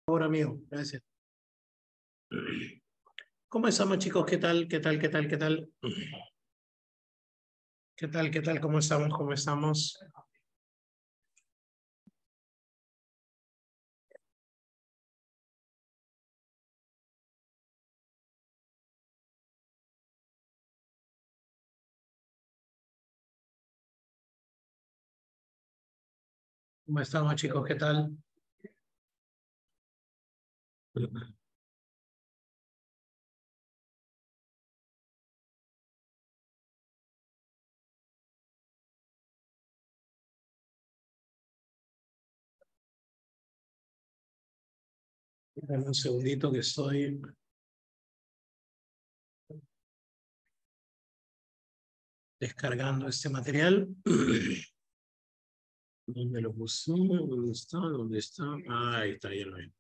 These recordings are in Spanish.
Ahora amigo, gracias. ¿Cómo estamos, chicos? ¿Qué tal? ¿Qué tal? ¿Qué tal? ¿Qué tal? ¿Qué tal? ¿Qué tal? ¿Cómo estamos? ¿Cómo estamos? ¿Cómo estamos, chicos? ¿Qué tal? Dame un segundito que estoy descargando este material. ¿Dónde lo puse? ¿Dónde está? ¿Dónde está? Ahí está, ya lo veo.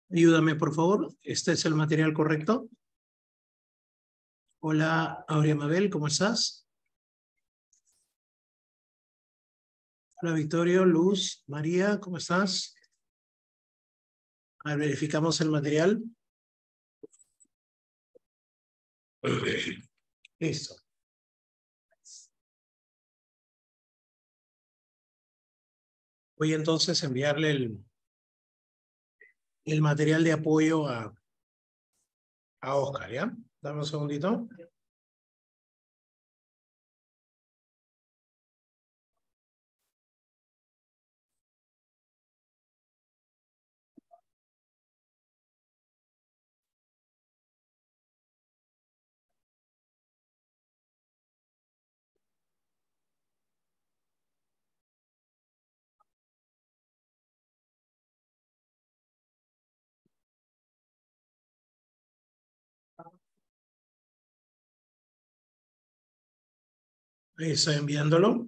Ayúdame, por favor. ¿Este es el material correcto? Hola, Aurea Mabel, ¿cómo estás? Hola, Victorio, Luz, María, ¿cómo estás? A ver, verificamos el material. Listo. Voy entonces a enviarle el material de apoyo a Oscar, ¿ya? Dame un segundito. Ahí estoy enviándolo.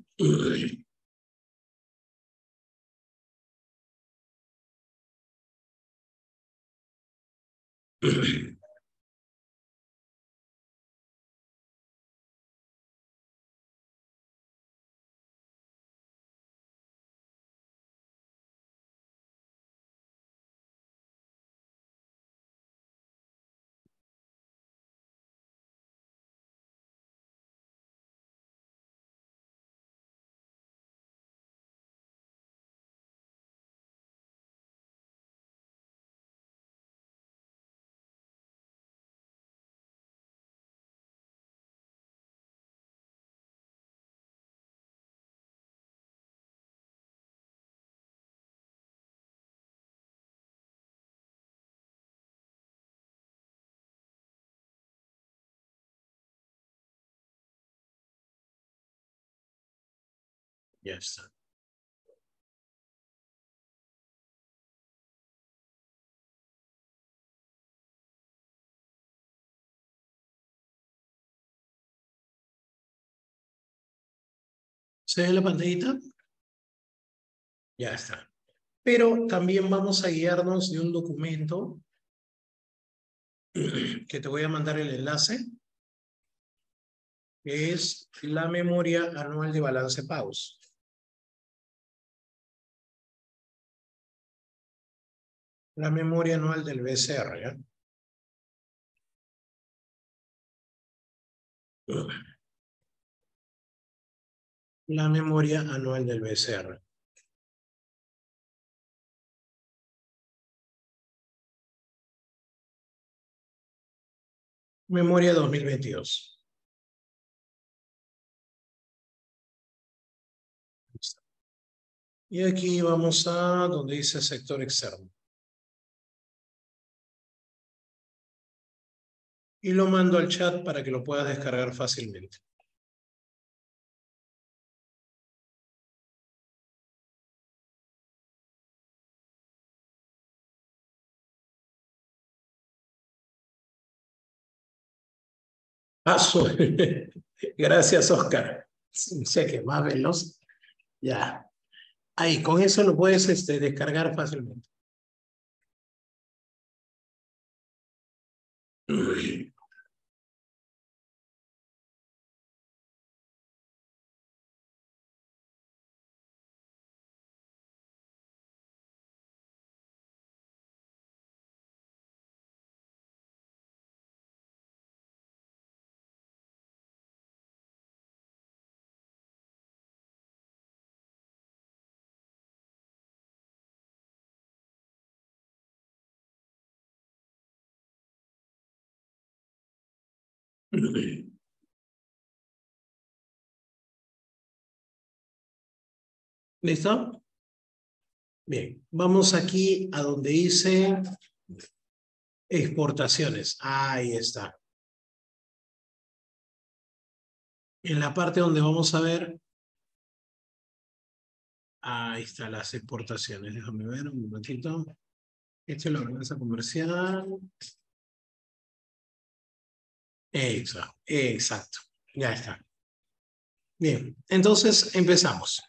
Ya está. ¿Se ve la pantallita? Ya está. Pero también vamos a guiarnos de un documento que te voy a mandar el enlace, que es la memoria anual de balance pagos. La memoria anual del BCR, ¿ya? La memoria anual del BCR. Memoria 2022. Listo. Y aquí vamos a donde dice sector externo. Y lo mando al chat para que lo puedas descargar fácilmente. Paso. Gracias, Oscar. Sé que más veloz. Ya. Ahí, con eso lo puedes descargar fácilmente. ¿Listo? Bien, vamos aquí a donde dice exportaciones. Ahí está. En la parte donde vamos a ver, ahí están las exportaciones. Déjame ver un momentito. Esta es la balanza comercial. Exacto, exacto. Ya está. Bien, entonces empezamos.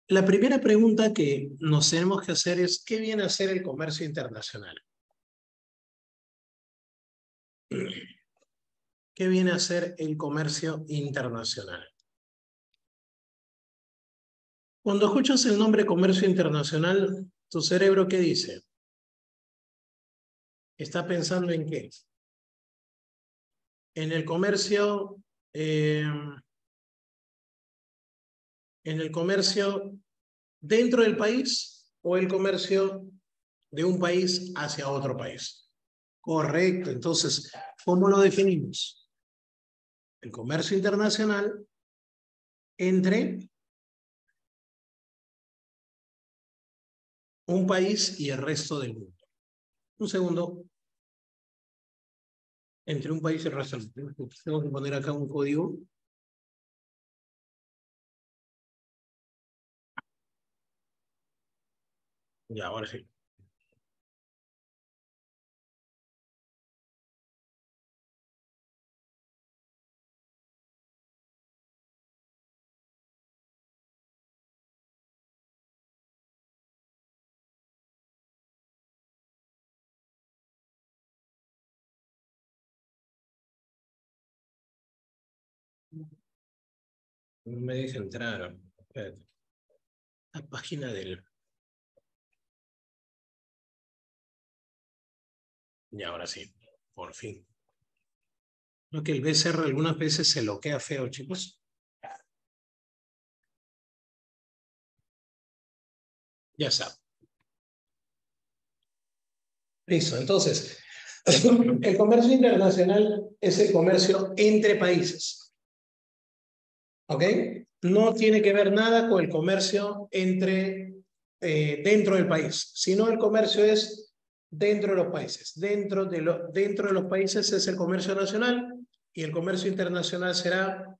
La primera pregunta que nos tenemos que hacer es, ¿qué viene a ser el comercio internacional? ¿Qué viene a ser el comercio internacional? Cuando escuchas el nombre comercio internacional, ¿tu cerebro qué dice? ¿Está pensando en qué? ¿En el comercio, en el comercio dentro del país o el comercio de un país hacia otro país? Correcto. Entonces, ¿cómo lo definimos? El comercio internacional entre un país y el resto del mundo. Un segundo. Entre un país y el resto del mundo. Tengo que poner acá un código. Ya, ahora sí. No me deja entrar. Espérate. La página del... Ya, ahora sí. Por fin. No que el BCR algunas veces se bloquea feo, chicos. Ya está. Listo. Entonces, el comercio internacional es el comercio entre países. ¿Ok? No tiene que ver nada con el comercio dentro del país, sino el comercio es dentro de los países. Dentro de los países es el comercio nacional y el comercio internacional será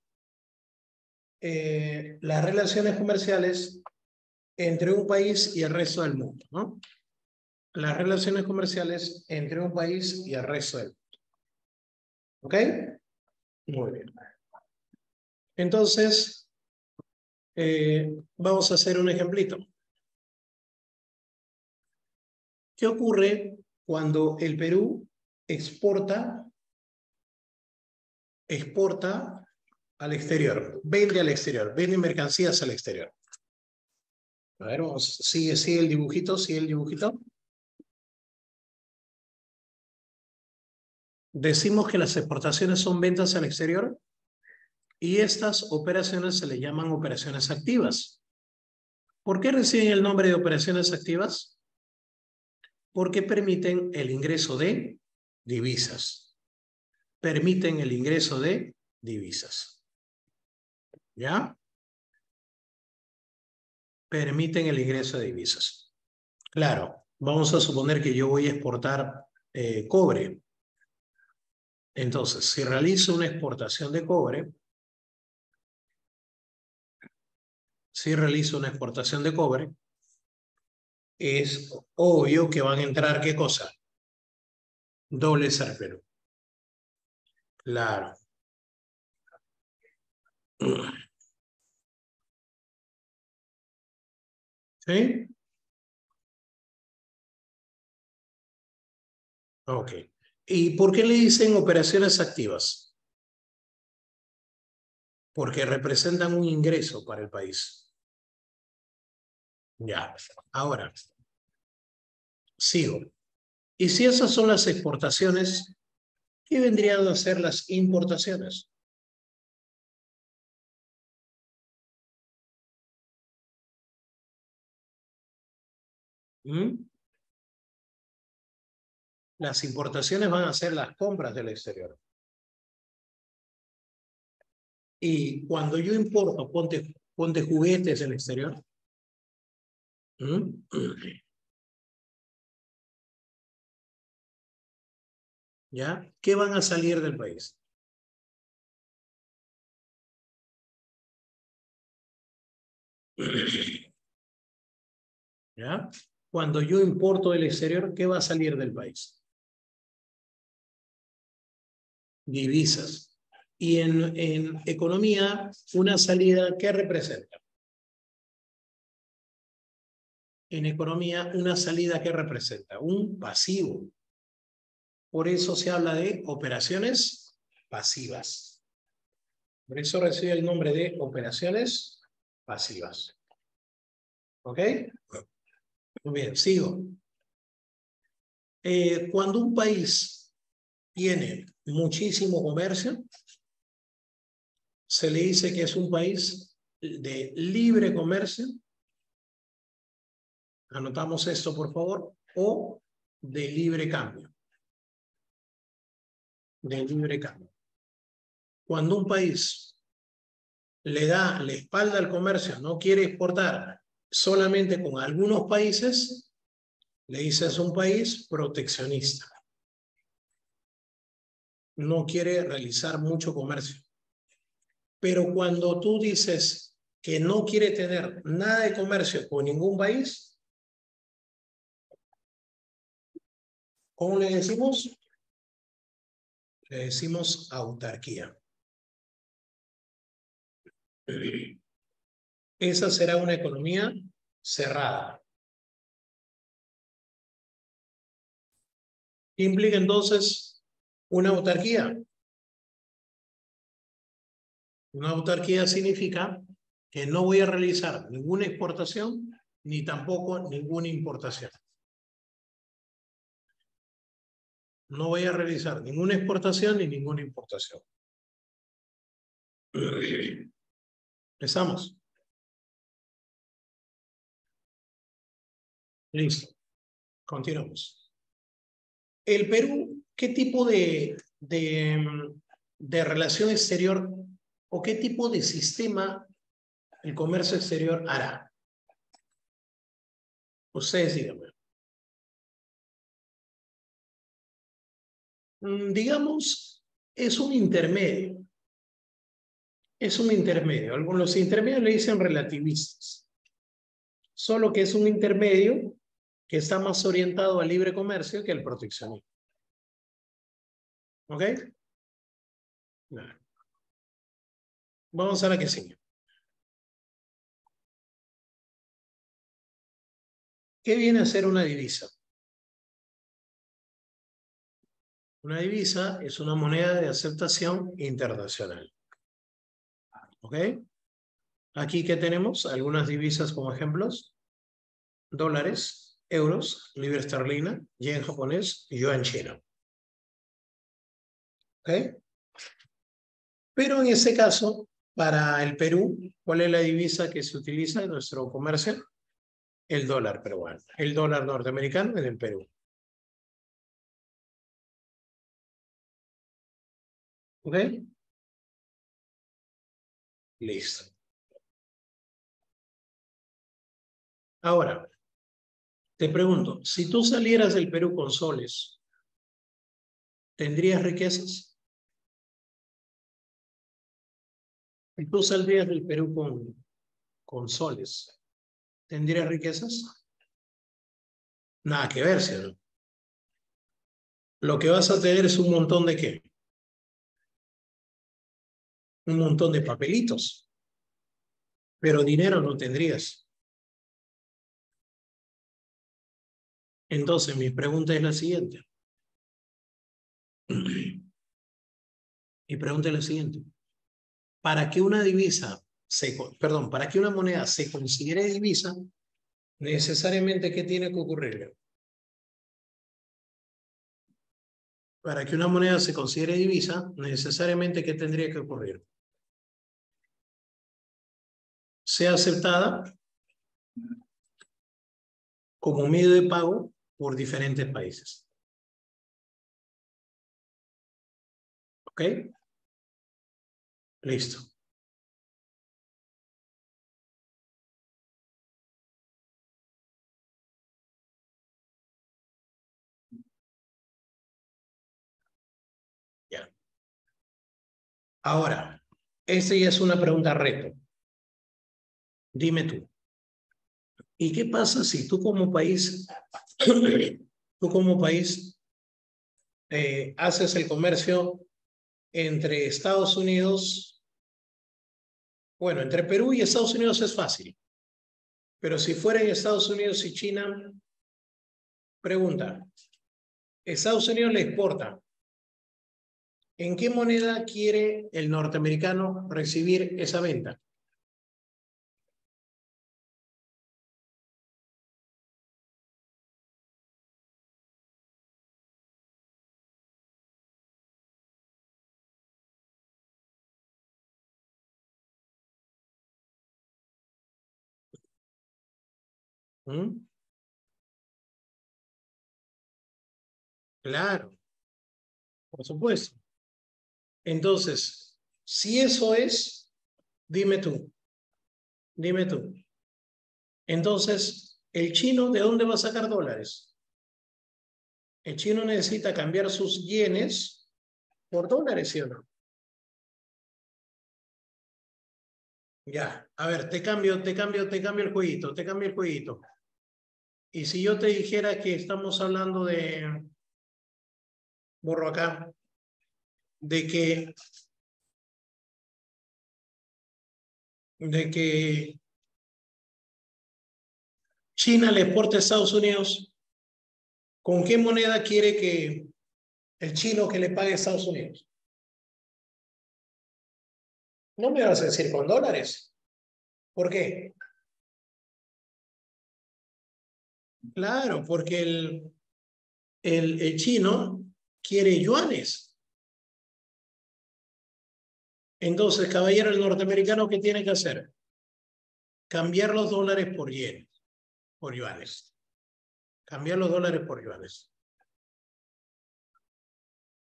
las relaciones comerciales entre un país y el resto del mundo, ¿no? Las relaciones comerciales entre un país y el resto del mundo. ¿Ok? Muy bien. Entonces, vamos a hacer un ejemplito. ¿Qué ocurre cuando el Perú exporta al exterior, vende mercancías al exterior? A ver, sigue el dibujito, sigue el dibujito. Decimos que las exportaciones son ventas al exterior y estas operaciones se le llaman operaciones activas. ¿Por qué reciben el nombre de operaciones activas? Porque permiten el ingreso de divisas. Permiten el ingreso de divisas. ¿Ya? Permiten el ingreso de divisas. Claro, vamos a suponer que yo voy a exportar cobre. Entonces, si realizo una exportación de cobre, es obvio que van a entrar, ¿qué cosa? Dólares al Perú. Claro. ¿Sí? Ok. ¿Y por qué le dicen operaciones activas? Porque representan un ingreso para el país. Ya. Ahora, sigo. Y si esas son las exportaciones, ¿qué vendrían a ser las importaciones? ¿Mm? Las importaciones van a ser las compras del exterior. Y cuando yo importo, ponte juguetes del exterior. ¿Mm? ¿Ya? ¿Qué van a salir del país? ¿Ya? Cuando yo importo del exterior, ¿qué va a salir del país? Divisas. Y en economía, una salida, ¿qué representa? En economía, una salida, ¿qué representa? Un pasivo. Por eso se habla de operaciones pasivas. Por eso recibe el nombre de operaciones pasivas. ¿Ok? Muy bien, sigo. Cuando un país tiene muchísimo comercio, se le dice que es un país de libre comercio. Anotamos esto, por favor. O de libre cambio. De libre cambio. Cuando un país le da la espalda al comercio, no quiere exportar solamente con algunos países, le dice es un país proteccionista. No quiere realizar mucho comercio. Pero cuando tú dices que no quiere tener nada de comercio con ningún país, ¿cómo le decimos? Le decimos autarquía. Esa será una economía cerrada. ¿Qué implica entonces una autarquía? Una autarquía significa que no voy a realizar ninguna exportación ni tampoco ninguna importación. No voy a realizar ninguna exportación ni ninguna importación. Empezamos. Listo. Continuamos. El Perú, ¿qué tipo de relación exterior o qué tipo de sistema el comercio exterior hará? Ustedes díganme. Digamos, es un intermedio. Es un intermedio. Algunos intermedios le dicen relativistas. Solo que es un intermedio que está más orientado al libre comercio que al proteccionismo. ¿Ok? Nada. Vamos a la que sigue. ¿Qué viene a ser una divisa? Una divisa es una moneda de aceptación internacional. ¿Ok? Aquí que tenemos algunas divisas como ejemplos: dólares, euros, libra esterlina, yen japonés y yuan chino. ¿Ok? Pero en ese caso, para el Perú, ¿cuál es la divisa que se utiliza en nuestro comercio? El dólar peruano. El dólar norteamericano en el Perú. ¿Ok? Listo. Ahora, te pregunto, si tú salieras del Perú con soles, ¿tendrías riquezas? Si tú saldrías del Perú con soles, ¿tendrías riquezas? Nada que ver, ¿cierto? Lo que vas a tener es un montón de ¿qué? Un montón de papelitos, pero dinero no tendrías. Entonces, mi pregunta es la siguiente. Mi pregunta es la siguiente. Para que una divisa, para que una moneda se considere divisa, necesariamente, ¿qué tiene que ocurrir? Para que una moneda se considere divisa, necesariamente, ¿qué tendría que ocurrir? Sea aceptada como medio de pago por diferentes países. ¿Ok? Listo. Ya. Ahora, esta ya es una pregunta reto. Dime tú. ¿Y qué pasa si tú como país, haces el comercio entre Estados Unidos? Bueno, entre Perú y Estados Unidos es fácil. Pero si fuera en Estados Unidos y China, pregunta, Estados Unidos le exporta. ¿En qué moneda quiere el norteamericano recibir esa venta? ¿Mm? Claro, por supuesto. Entonces, si eso es, dime tú, dime tú. Entonces, ¿el chino de dónde va a sacar dólares? El chino necesita cambiar sus yenes por dólares, ¿sí o no? Ya, a ver, te cambio el jueguito, te cambio el jueguito. Y si yo te dijera que estamos hablando de, borro acá, de que China le exporta a Estados Unidos, ¿con qué moneda quiere que el chino que le pague a Estados Unidos? No me vas a decir con dólares. ¿Por qué? Claro, porque el chino quiere yuanes. Entonces, caballero, el norteamericano, ¿qué tiene que hacer? Cambiar los dólares por yenes, por yuanes. Cambiar los dólares por yuanes.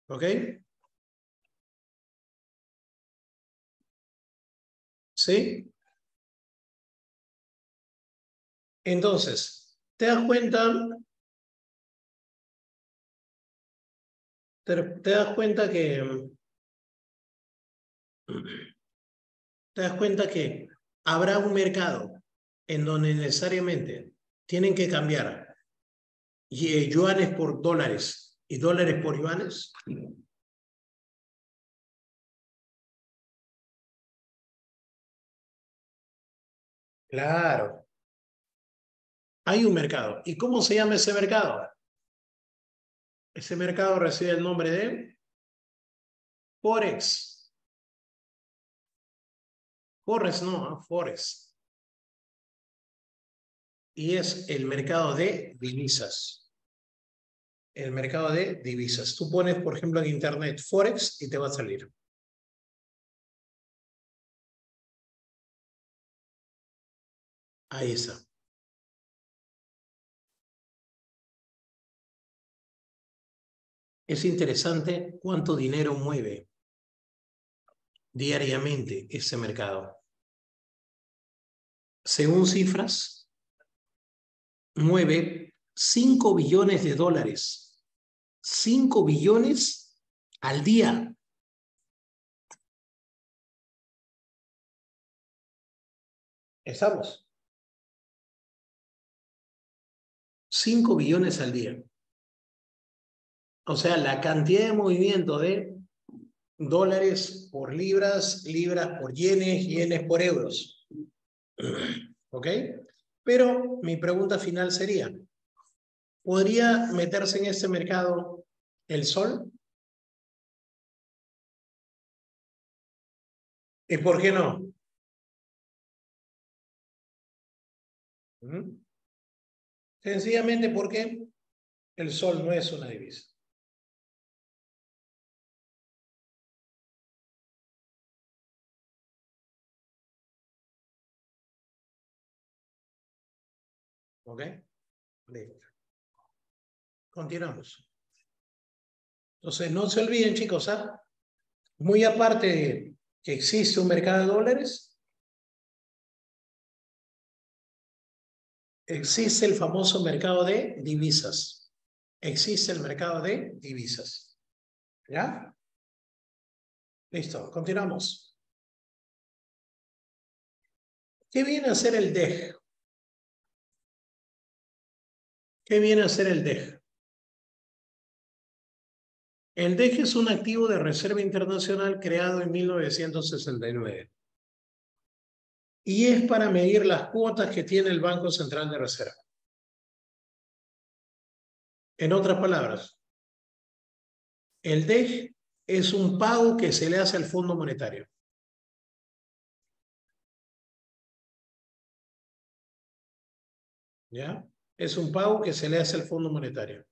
¿Ok? ¿Sí? Entonces, ¿te das cuenta? Te das cuenta que habrá un mercado en donde necesariamente tienen que cambiar yuanes por dólares y dólares por yuanes. Claro, hay un mercado. ¿Y cómo se llama ese mercado? Ese mercado recibe el nombre de Forex. Forex no, Forex. Y es el mercado de divisas. El mercado de divisas. Tú pones, por ejemplo, en internet Forex y te va a salir. Ahí está. Es interesante cuánto dinero mueve diariamente ese mercado. Según cifras, mueve 5 billones de dólares. 5 billones al día. ¿Estamos? 5 billones al día. O sea, la cantidad de movimiento de dólares por libras, libras por yenes, yenes por euros. ¿Ok? Pero mi pregunta final sería, ¿Podría meterse en este mercado el sol? ¿Y por qué no? ¿Mm? Sencillamente porque el sol no es una divisa. ¿Ok? Listo. Continuamos. Entonces, no se olviden, chicos, ¿ah? Muy aparte de que existe un mercado de dólares, existe el famoso mercado de divisas. Existe el mercado de divisas. ¿Ya? Listo, continuamos. ¿Qué viene a ser el DEG? ¿Qué viene a ser el DEG? El DEG es un activo de reserva internacional creado en 1969 y es para medir las cuotas que tiene el Banco Central de Reserva. En otras palabras, el DEG es un pago que se le hace al Fondo Monetario. ¿Ya? Es un pago que se le hace al Fondo Monetario.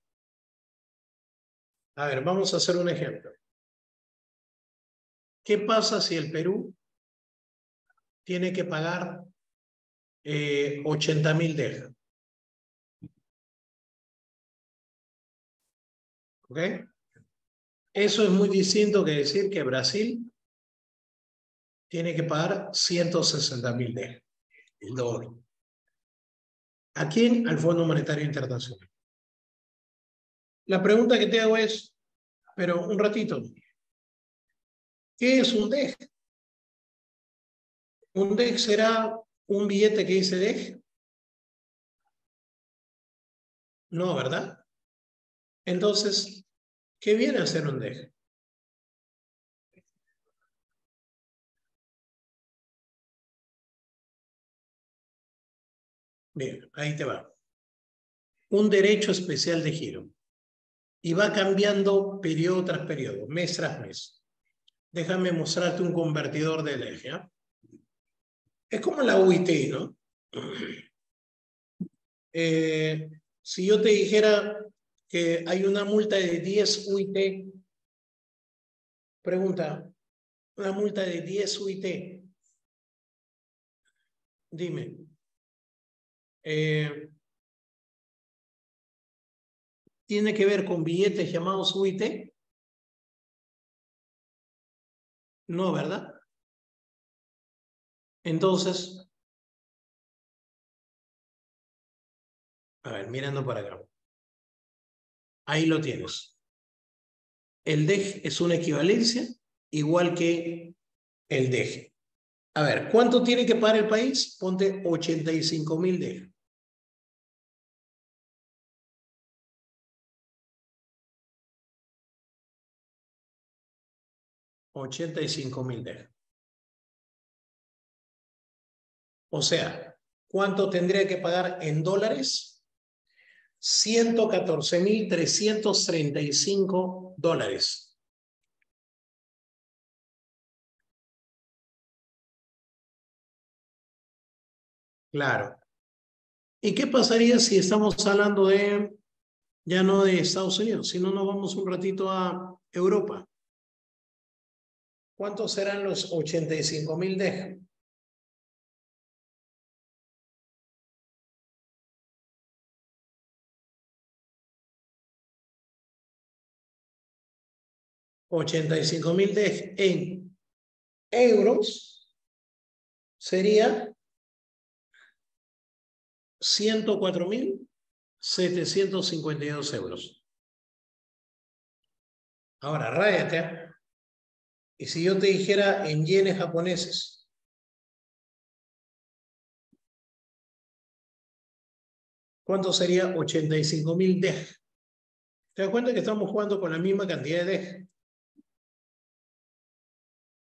A ver, vamos a hacer un ejemplo. ¿Qué pasa si el Perú tiene que pagar 80.000 DEG? ¿Ok? Eso es muy distinto que decir que Brasil tiene que pagar 160.000 DEG, el doble. ¿A quién? Al Fondo Monetario Internacional. La pregunta que te hago es, pero un ratito, ¿qué es un DEG? ¿Un DEG será un billete que dice DEG? No, ¿verdad? Entonces, ¿qué viene a ser un DEG? Bien, ahí te va. Un derecho especial de giro. Y va cambiando periodo tras periodo, mes tras mes. Déjame mostrarte un convertidor de DEG, ¿ya? Es como la UIT, ¿no? Si yo te dijera que hay una multa de 10 UIT, pregunta, una multa de 10 UIT, dime, ¿tiene que ver con billetes llamados UIT? No, ¿verdad? Entonces, a ver, mirando para acá. Ahí lo tienes. El DEG es una equivalencia igual que el DEG. A ver, ¿cuánto tiene que pagar el país? Ponte 85.000 DEG. 85.000 DEG. O sea, ¿cuánto tendría que pagar en dólares? 114.335 dólares. Claro. ¿Y qué pasaría si estamos hablando de, ya no de Estados Unidos, sino nos vamos un ratito a Europa? ¿Cuántos serán los 85.000 DEG? 85.000 DEG en euros sería 104.752 euros. Ahora, ráyate, ¿eh? Y si yo te dijera en yenes japoneses, ¿cuánto sería 85.000 DEG? ¿Te das cuenta que estamos jugando con la misma cantidad de DEG?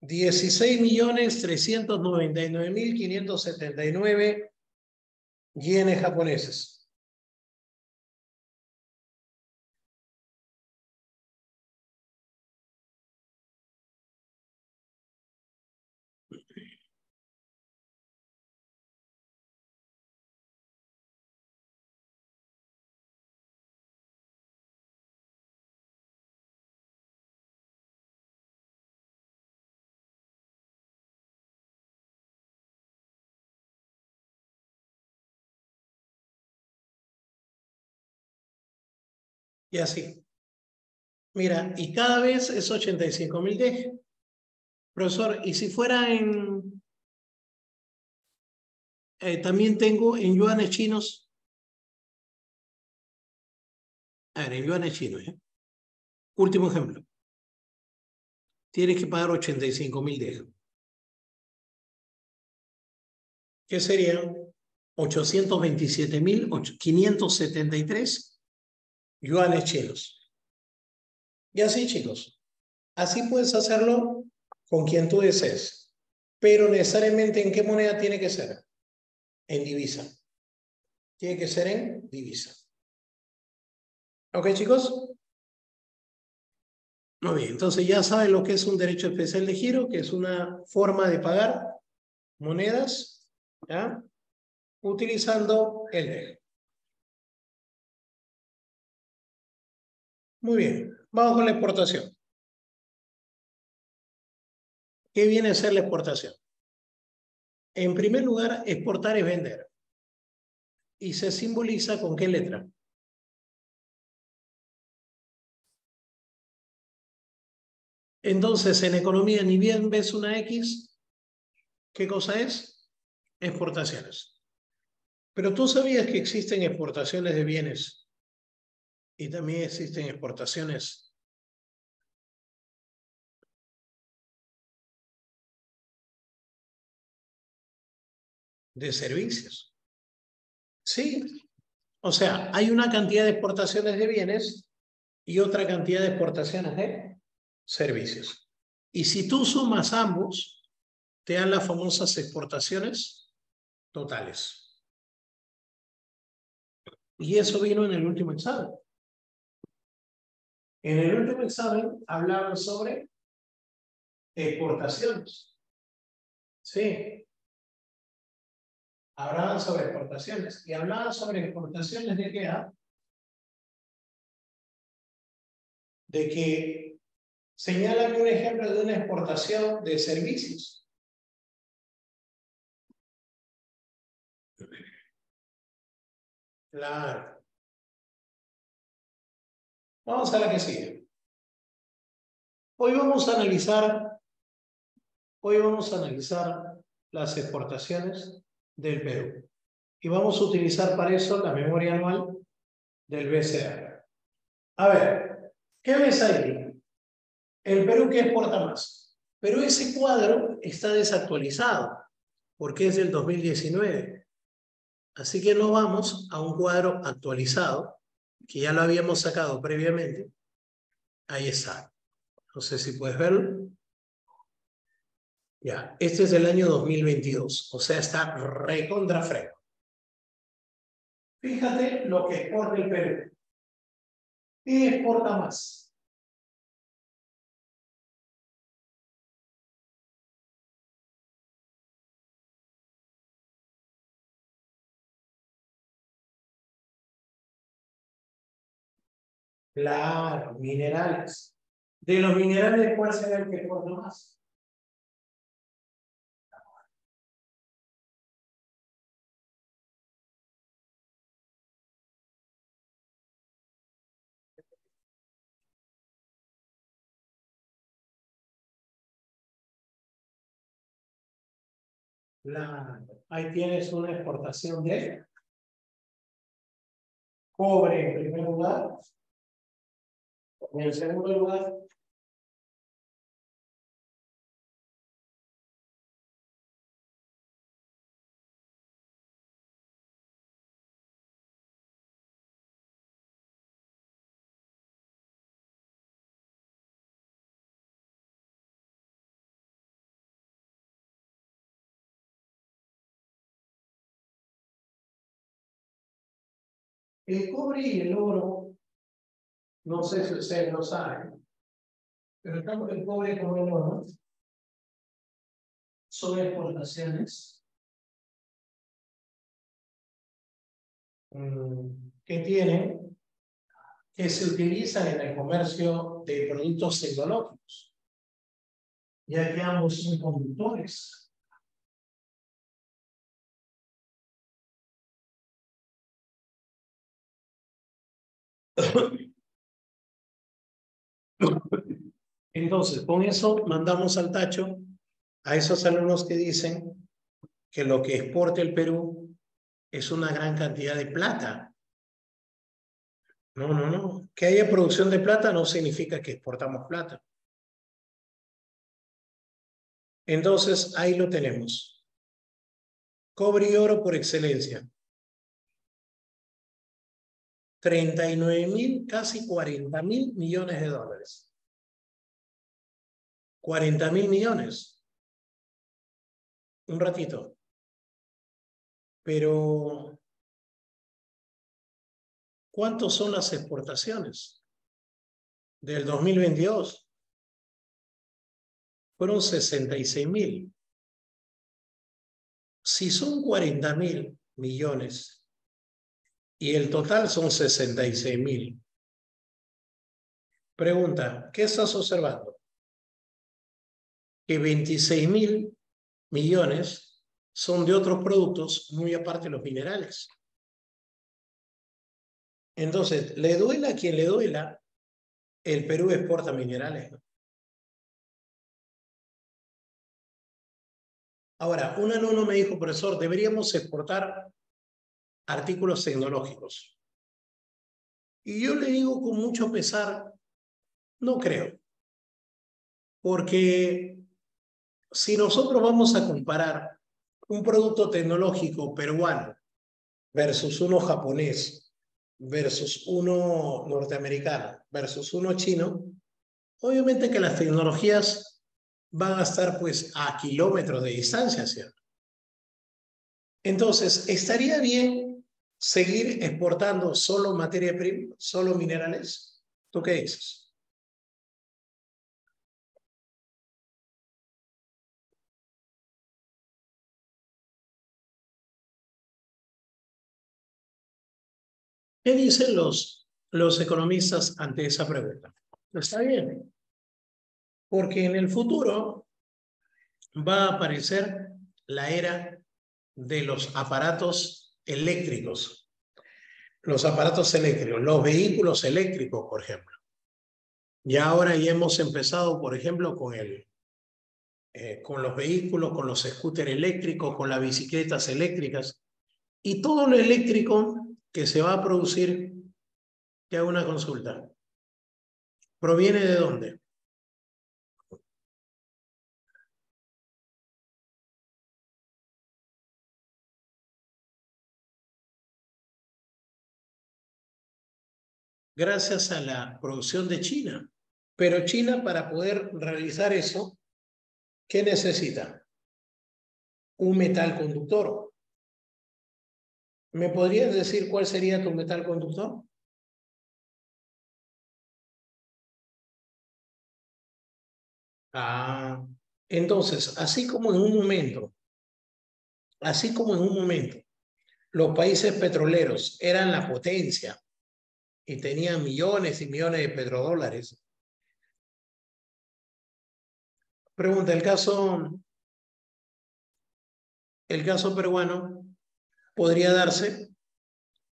16.399.579 yenes japoneses. Y así. Mira, y cada vez es 85.000 DG. Profesor, y si fuera en... también tengo en yuanes chinos. A ver, en yuanes chinos, ¿eh? Último ejemplo. Tienes que pagar 85.000 DG. ¿Qué serían? 827.573 yuanes chinos. Y así, chicos. Así puedes hacerlo con quien tú desees. Pero necesariamente, ¿en qué moneda tiene que ser? En divisa. Tiene que ser en divisa. ¿Ok, chicos? Muy bien. Entonces ya saben lo que es un derecho especial de giro, que es una forma de pagar monedas, ¿ya? Utilizando el DEG. Muy bien. Vamos con la exportación. ¿Qué viene a ser la exportación? En primer lugar, exportar es vender. ¿Y se simboliza con qué letra? Entonces, en economía, ni bien ves una X, ¿qué cosa es? Exportaciones. Pero tú sabías que existen exportaciones de bienes y también existen exportaciones de servicios. Sí. O sea, hay una cantidad de exportaciones de bienes y otra cantidad de exportaciones de servicios. Y si tú sumas ambos, te dan las famosas exportaciones totales. Y eso vino en el último examen. En el último examen hablaban sobre exportaciones. Sí, hablaban sobre exportaciones. Y hablaban sobre exportaciones de qué? De que señalan un ejemplo de una exportación de servicios. Claro. Vamos a la que sigue. Hoy vamos a analizar, hoy vamos a analizar las exportaciones del Perú. Y vamos a utilizar para eso la memoria anual del BCR. A ver, ¿qué ves ahí? El Perú, ¿qué exporta más? Pero ese cuadro está desactualizado porque es del 2019. Así que nos vamos a un cuadro actualizado, que ya lo habíamos sacado previamente. Ahí está. No sé si puedes verlo. Ya, este es del año 2022, o sea, está recontra fresco. Fíjate lo que exporta el Perú. ¿Qué exporta más? Claro, minerales. De los minerales, ¿cuál será el que exporta más? Claro, ahí tienes una exportación de cobre en primer lugar. En el segundo lugar, el cobre y el oro, no sé si ustedes lo saben, pero tanto el cobre como el oro son exportaciones que tienen, que se utilizan en el comercio de productos tecnológicos, ya que ambos son conductores. Entonces, con eso mandamos al tacho a esos alumnos que dicen que lo que exporta el Perú es una gran cantidad de plata. No, no, no. Que haya producción de plata no significa que exportamos plata. Entonces, ahí lo tenemos. Cobre y oro por excelencia. 39.000, casi 40.000 millones de dólares. 40.000 millones. Un ratito. Pero, ¿cuántos son las exportaciones del 2022? Fueron 66.000. Si son 40.000 millones y el total son 66.000. Pregunta, ¿qué estás observando? Que 26.000 millones son de otros productos, muy aparte de los minerales. Entonces, le duela a quien le duela, el Perú exporta minerales. Ahora, un alumno me dijo, profesor, deberíamos exportar artículos tecnológicos. Y yo le digo con mucho pesar, no creo. Porque si nosotros vamos a comparar un producto tecnológico peruano versus uno japonés, versus uno norteamericano, versus uno chino, obviamente que las tecnologías van a estar pues a kilómetros de distancia, ¿cierto? Entonces, ¿estaría bien seguir exportando solo materia prima, solo minerales? ¿Tú qué dices? ¿Qué dicen los economistas ante esa pregunta? Está bien, porque en el futuro va a aparecer la era de los aparatos eléctricos. Los aparatos eléctricos, los vehículos eléctricos, por ejemplo. Ya ahora ya hemos empezado, por ejemplo, con los vehículos, con los scooters eléctricos, con las bicicletas eléctricas. Y todo lo eléctrico que se va a producir, te hago una consulta, ¿proviene de dónde? Gracias a la producción de China. Pero China, para poder realizar eso, ¿qué necesita? Un metal conductor. ¿Me podrías decir cuál sería tu metal conductor? Ah, entonces, así como en un momento, los países petroleros eran la potencia y tenían millones y millones de petrodólares. Pregunta, el caso peruano podría darse.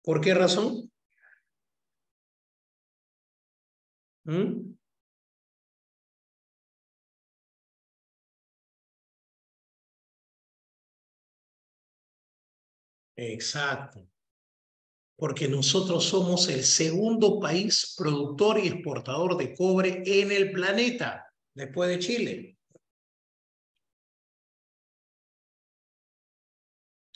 ¿Por qué razón? ¿Mm? Exacto. Porque nosotros somos el segundo país productor y exportador de cobre en el planeta, después de Chile.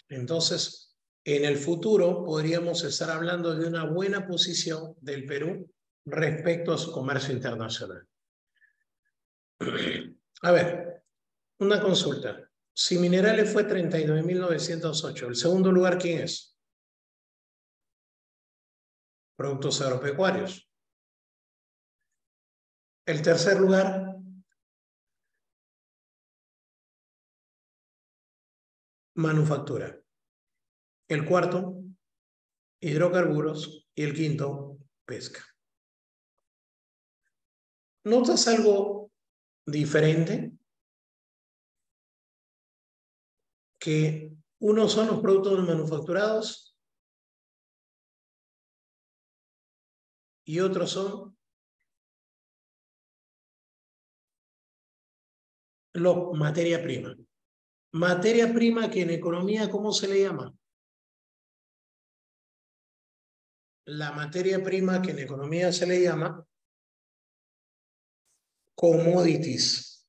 Entonces, en el futuro podríamos estar hablando de una buena posición del Perú respecto a su comercio internacional. A ver, una consulta. Si Minerales fue 39.908, ¿el segundo lugar quién es? Productos agropecuarios. El tercer lugar, manufactura. El cuarto, hidrocarburos. Y el quinto, pesca. ¿Notas algo diferente? Que unos son los productos manufacturados y otros son Materia prima. Materia prima que en economía, ¿cómo se le llama? La materia prima que en economía se le llama commodities.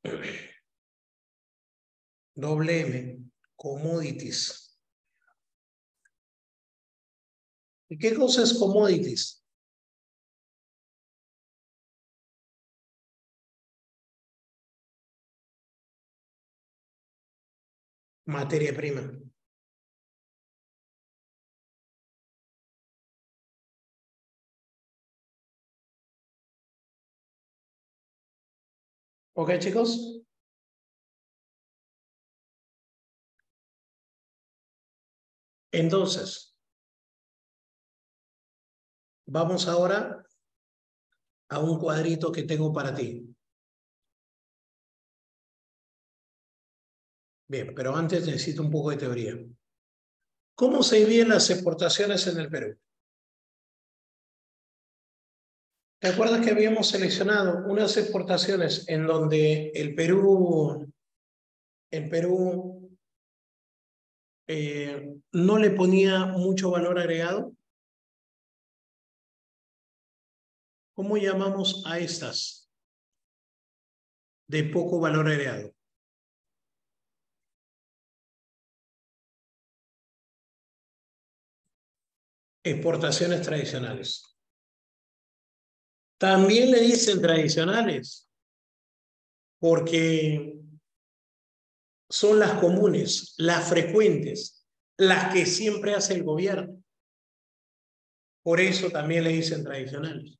Doble M, commodities. ¿Y qué cosa es commodities? Materia prima. ¿Ok, chicos? Entonces, vamos ahora a un cuadrito que tengo para ti. Bien, pero antes necesito un poco de teoría. ¿Cómo se dividen las exportaciones en el Perú? ¿Te acuerdas que habíamos seleccionado unas exportaciones en donde el Perú no le ponía mucho valor agregado? ¿Cómo llamamos a estas de poco valor agregado? Exportaciones tradicionales. También le dicen tradicionales porque son las comunes, las frecuentes, las que siempre hace el gobierno. Por eso también le dicen tradicionales.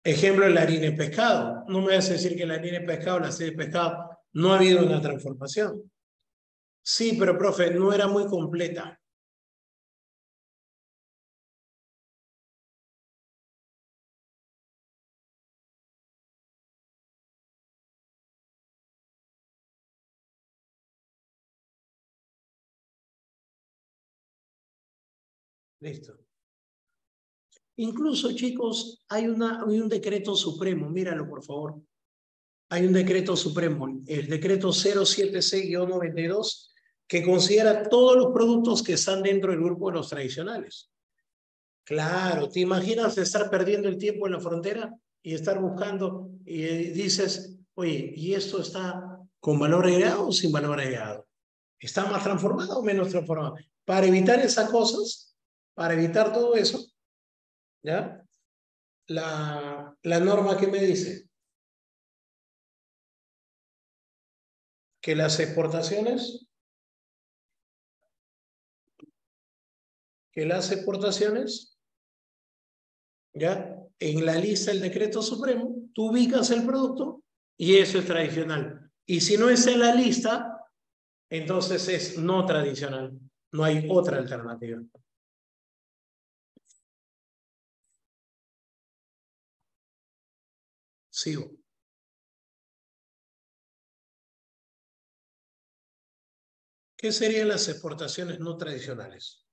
Ejemplo, la harina de pescado. No me vas a decir que la harina de pescado, la aceite de pescado, no ha habido una transformación. Sí, pero profe, no era muy completa. Listo. Incluso, chicos, hay un decreto supremo, míralo por favor. Hay un decreto supremo, el decreto 076-92, que considera todos los productos que están dentro del grupo de los tradicionales. Claro, ¿te imaginas estar perdiendo el tiempo en la frontera y estar buscando y dices, oye, ¿y esto está con valor agregado o sin valor agregado? ¿Está más transformado o menos transformado? Para evitar esas cosas, para evitar todo eso, ¿ya? La norma que me dice que las exportaciones, ¿ya? En la lista del decreto supremo, tú ubicas el producto y eso es tradicional. Y si no es en la lista, entonces es no tradicional. No hay otra alternativa. Sigo. ¿Qué serían las exportaciones no tradicionales?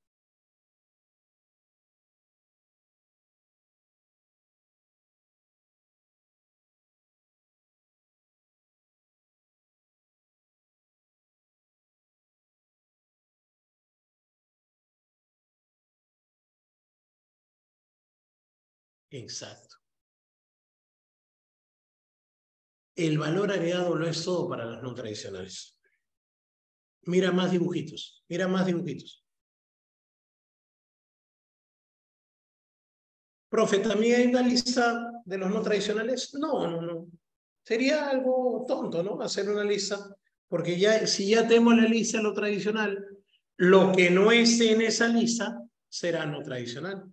Exacto. El valor agregado lo es todo para las no tradicionales. Mira más dibujitos, mira más dibujitos. Profe, ¿también hay una lista de los no tradicionales? No, no, no. Sería algo tonto, ¿no? Hacer una lista, porque ya, si ya tenemos la lista de lo tradicional, lo que no esté en esa lista será no tradicional.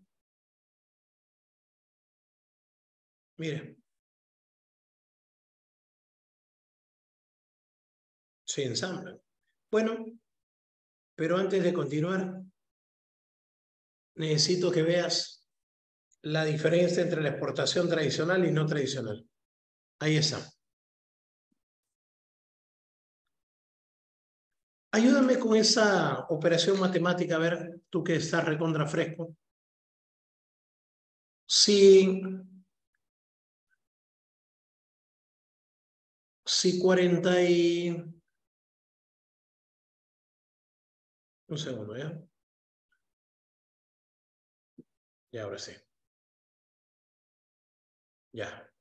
Mira, se ensamblan. Bueno, pero antes de continuar, necesito que veas la diferencia entre la exportación tradicional y no tradicional. Ahí está. Ayúdame con esa operación matemática, a ver, tú que estás recontra fresco. Si Si 40 y... Un segundo, ¿ya? Ya, ahora sí. Ya.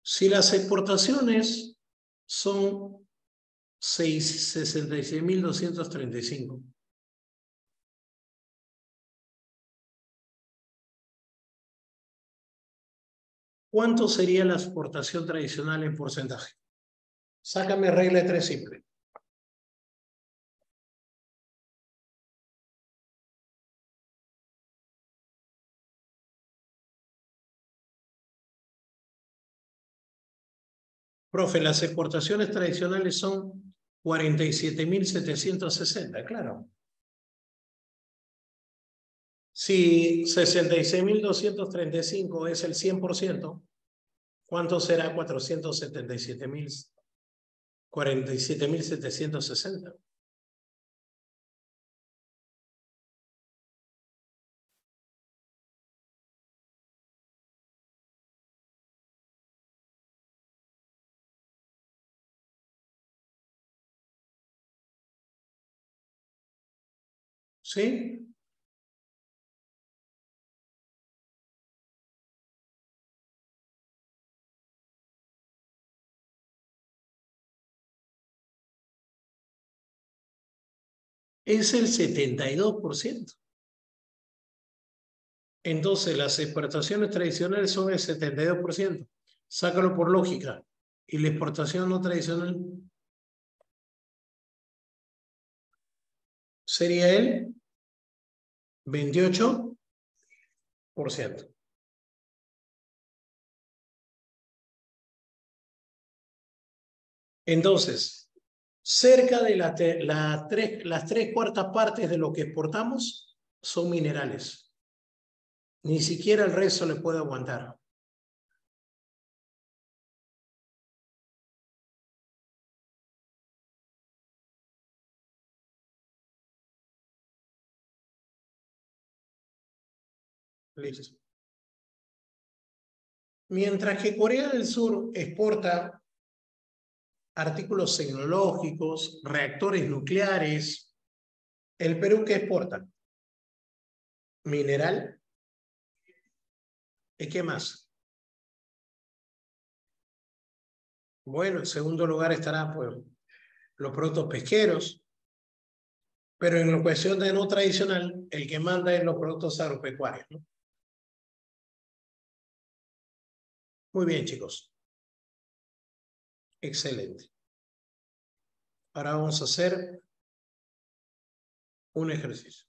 Si las exportaciones son 66.235. ¿Cuánto sería la exportación tradicional en porcentaje? Sácame regla de 3 simple. Profe, las exportaciones tradicionales son 47.760, claro. Si 66.235 es el 100%, ¿cuánto será 47.760? ¿Sí? Es el 72%. Entonces, las exportaciones tradicionales son el 72%. Sácalo por lógica. Y la exportación no tradicional sería el 28%. Entonces, cerca de las 3/4 partes de lo que exportamos son minerales. Ni siquiera el resto le puede aguantar. Listo. Mientras que Corea del Sur exporta artículos tecnológicos, reactores nucleares, ¿el Perú qué exporta? Mineral. ¿Y qué más? Bueno, en segundo lugar estarán pues, los productos pesqueros, pero en la cuestión de no tradicional, el que manda es los productos agropecuarios, ¿no? Muy bien, chicos. Excelente. Ahora vamos a hacer un ejercicio.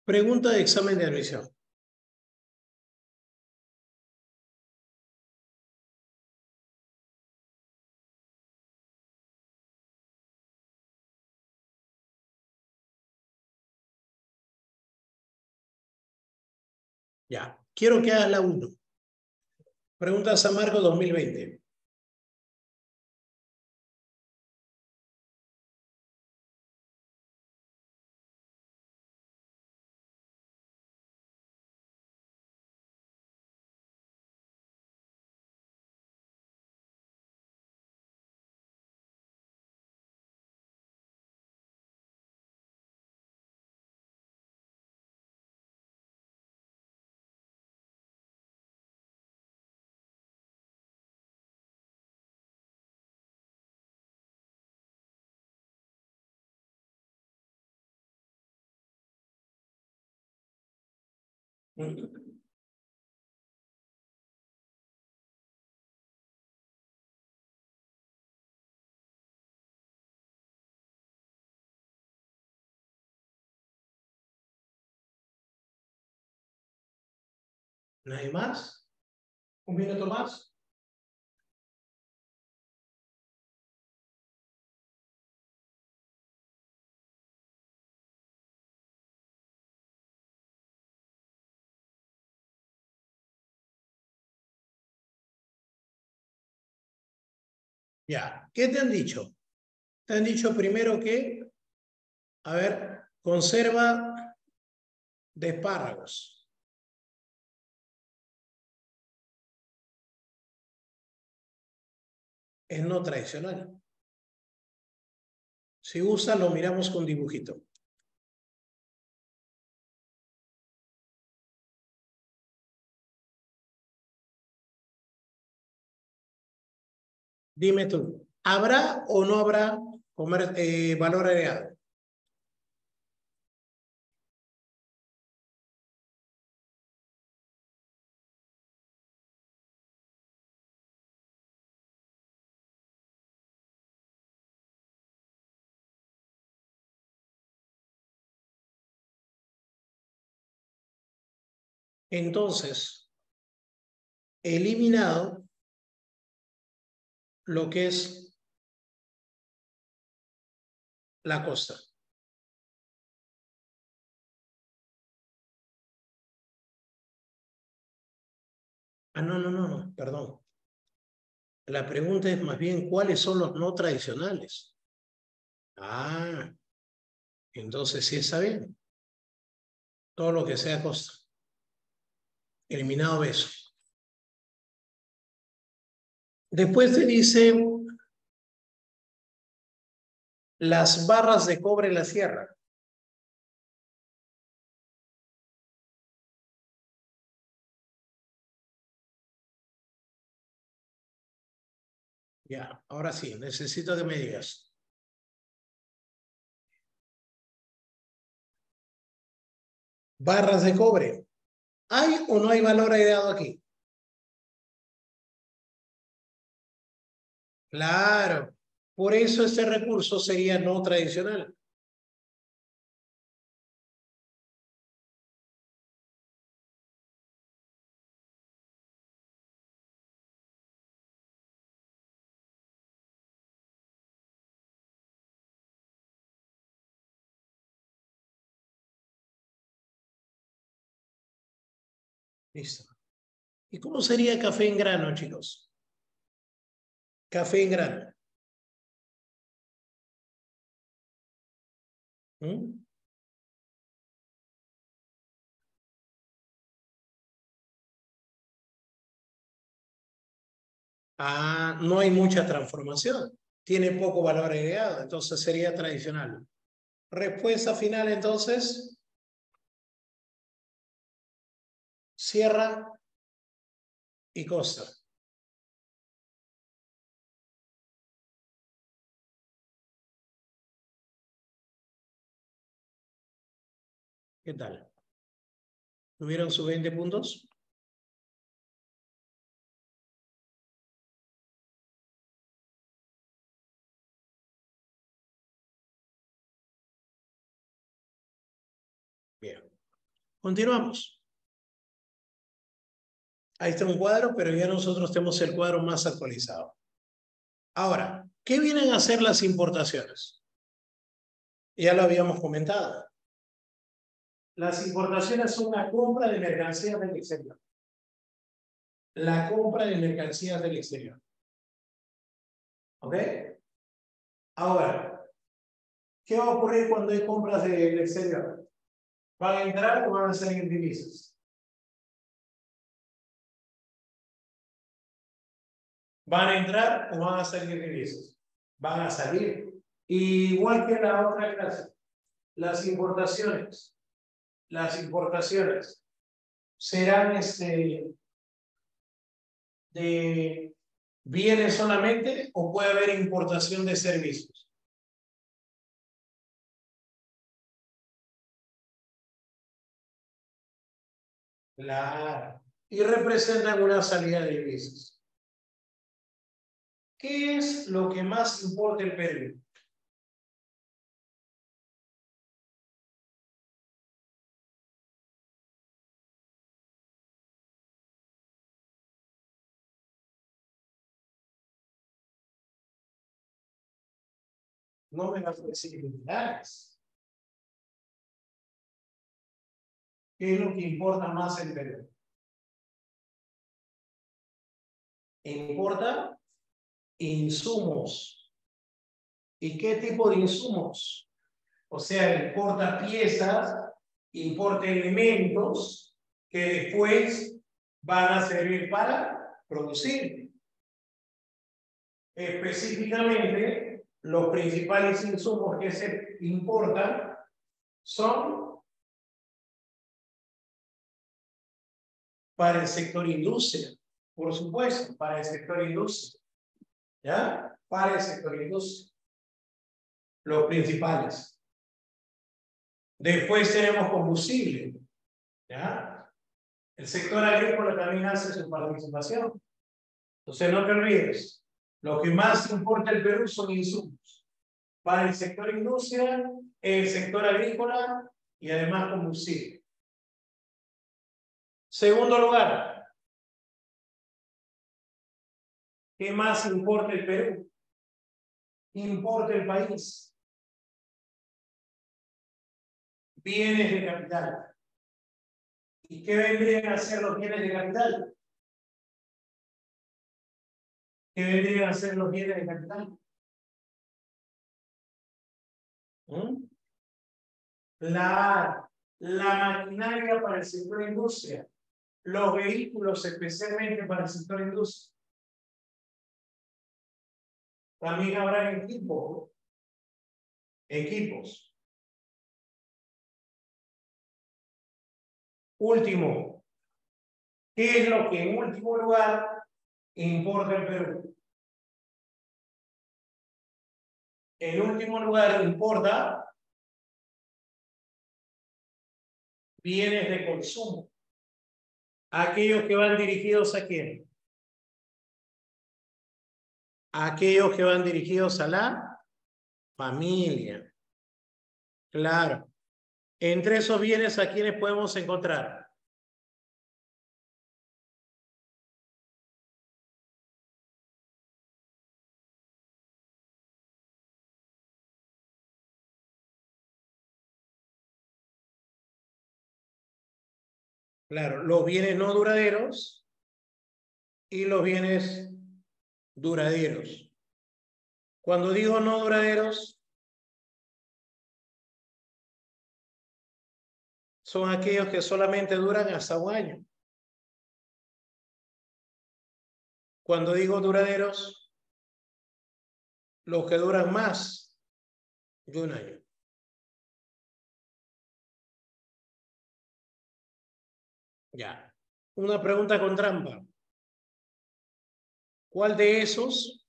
Pregunta de examen de admisión. Ya. Quiero que hagas la 1. Pregunta San Marcos 2020. ¿Nadie más? ¿Un minuto más? Ya. ¿Qué te han dicho? Te han dicho primero que, a ver, conserva de espárragos. Es no tradicional. Si usa, lo miramos con dibujito. Dime tú, ¿habrá o no habrá valor agregado? Entonces, eliminado lo que es la costa. Ah, no, perdón. La pregunta es más bien, ¿cuáles son los no tradicionales? Ah, entonces sí está bien. Todo lo que sea costa. Eliminado beso. Después te dice las barras de cobre en la sierra. Ya, ahora sí, necesito que me digas. Barras de cobre. ¿Hay o no hay valor agregado aquí? Claro. Por eso este recurso sería no tradicional. Listo. ¿Y cómo sería café en grano, chicos? Café en grano. ¿Mm? Ah, no hay mucha transformación. Tiene poco valor agregado, entonces sería tradicional. Respuesta final, entonces, sierra y costa. ¿Qué tal? ¿Tuvieron sus 20 puntos? Bien. Continuamos. Ahí está un cuadro, pero ya nosotros tenemos el cuadro más actualizado. Ahora, ¿qué vienen a hacer las importaciones? Ya lo habíamos comentado. Las importaciones son la compra de mercancías del exterior. La compra de mercancías del exterior. ¿Ok? Ahora, ¿qué va a ocurrir cuando hay compras del exterior? ¿Van a entrar o van a salir divisas? ¿Van a entrar o van a salir divisas? Van a salir. Igual que la otra clase. Las importaciones serán de bienes solamente o puede haber importación de servicios. Claro. Y representan una salida de divisas. ¿Qué es lo que más importa el Perú? No me vas a decir militares. ¿Qué es lo que importa más en Perú? Importa insumos. ¿Y qué tipo de insumos? O sea, importa piezas importe elementos que después van a servir para producir. Específicamente, los principales insumos que se importan son para el sector industria, por supuesto, para el sector industria. ¿Ya? Para el sector industria. Los principales. Después tenemos combustible. ¿Ya? El sector agrícola también hace su participación. Entonces no te olvides, lo que más importa el Perú son insumos. Para el sector industria, el sector agrícola y además combustible. Segundo lugar, ¿qué más importa el Perú? Importa el país. Bienes de capital. ¿Y qué vendrían a ser los bienes de capital? ¿Qué vendrían a ser los bienes de capital? La maquinaria para el sector industria, los vehículos especialmente para el sector industria. También habrá equipos. Último, ¿qué es lo que en último lugar importa el Perú? En último lugar importa bienes de consumo. Aquellos que van dirigidos ¿a quién? Aquellos que van dirigidos a la familia. Claro. Entre esos bienes, ¿a quiénes podemos encontrar? Claro, los bienes no duraderos y los bienes duraderos. Cuando digo no duraderos, son aquellos que solamente duran hasta un año. Cuando digo duraderos, los que duran más de un año. Ya. Una pregunta con trampa. ¿Cuál de esos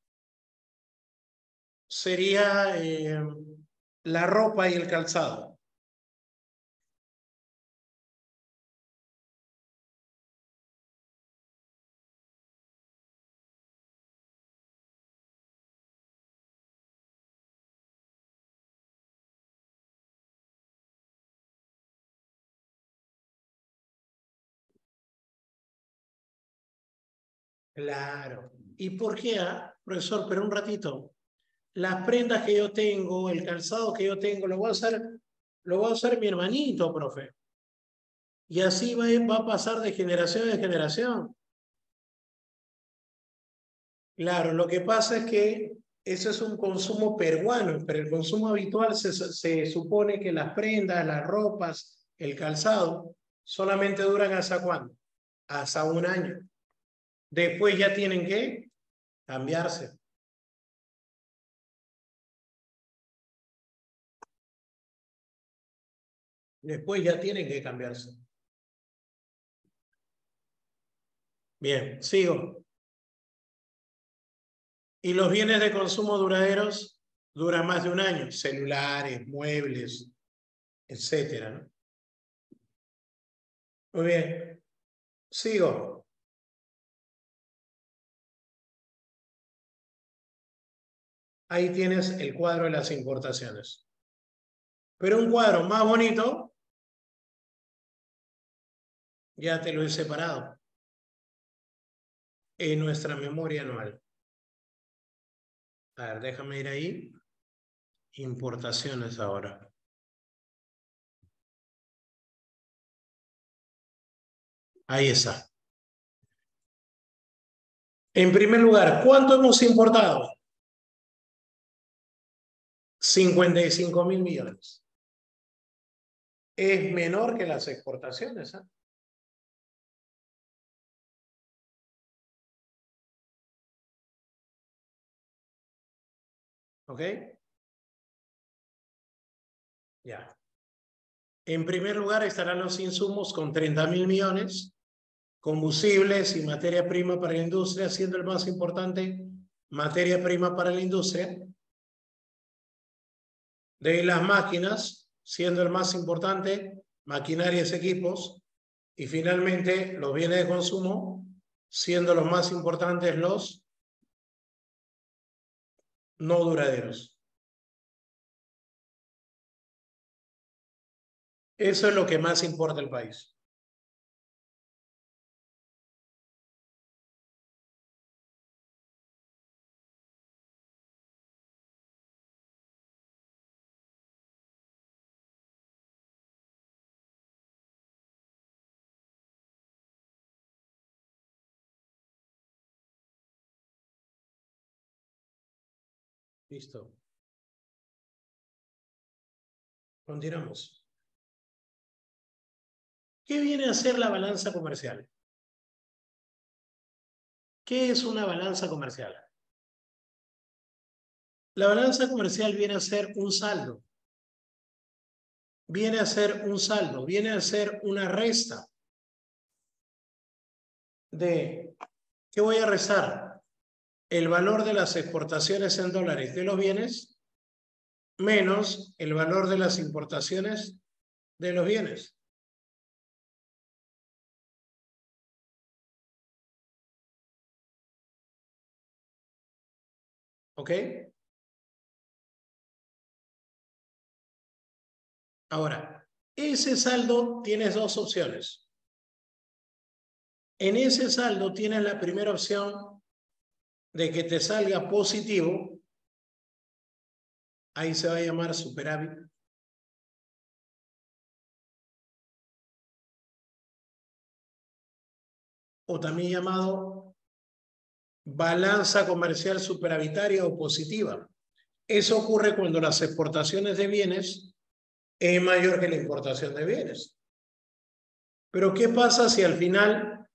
sería la ropa y el calzado? Claro. ¿Y por qué, profesor? Pero un ratito. Las prendas que yo tengo, el calzado que yo tengo, lo va a usar mi hermanito, profe. Y así va a pasar de generación en generación. Claro, lo que pasa es que eso es un consumo peruano, pero el consumo habitual se supone que las prendas, las ropas, el calzado, solamente duran ¿hasta cuándo? Hasta un año. Después ya tienen que cambiarse. Después ya tienen que cambiarse. Bien, sigo. Y los bienes de consumo duraderos duran más de un año. Celulares, muebles, etcétera, ¿no? Muy bien. Sigo. Ahí tienes el cuadro de las importaciones. Pero un cuadro más bonito, ya te lo he separado en nuestra memoria anual. A ver, déjame ir ahí. Importaciones ahora. Ahí está. En primer lugar, ¿cuánto hemos importado? 55.000 millones. es menor que las exportaciones. ¿Ok? Ya. En primer lugar estarán los insumos con 30.000 millones, combustibles y materia prima para la industria, siendo el más importante materia prima para la industria. De las máquinas, siendo el más importante maquinarias y equipos. Y finalmente los bienes de consumo, siendo los más importantes los no duraderos. Eso es lo que más importa al país. Listo. Continuamos. ¿Qué viene a ser la balanza comercial? ¿Qué es una balanza comercial? La balanza comercial viene a ser un saldo. Viene a ser un saldo, viene a ser una resta de, ¿qué voy a restar? El valor de las exportaciones en dólares de los bienes menos el valor de las importaciones de los bienes. ¿Ok? Ahora, ese saldo tienes dos opciones. En ese saldo tienes la primera opción de que te salga positivo. Ahí se va a llamar superávit. O también llamado balanza comercial superavitaria o positiva. Eso ocurre cuando las exportaciones de bienes es mayor que la importación de bienes. Pero ¿qué pasa si al final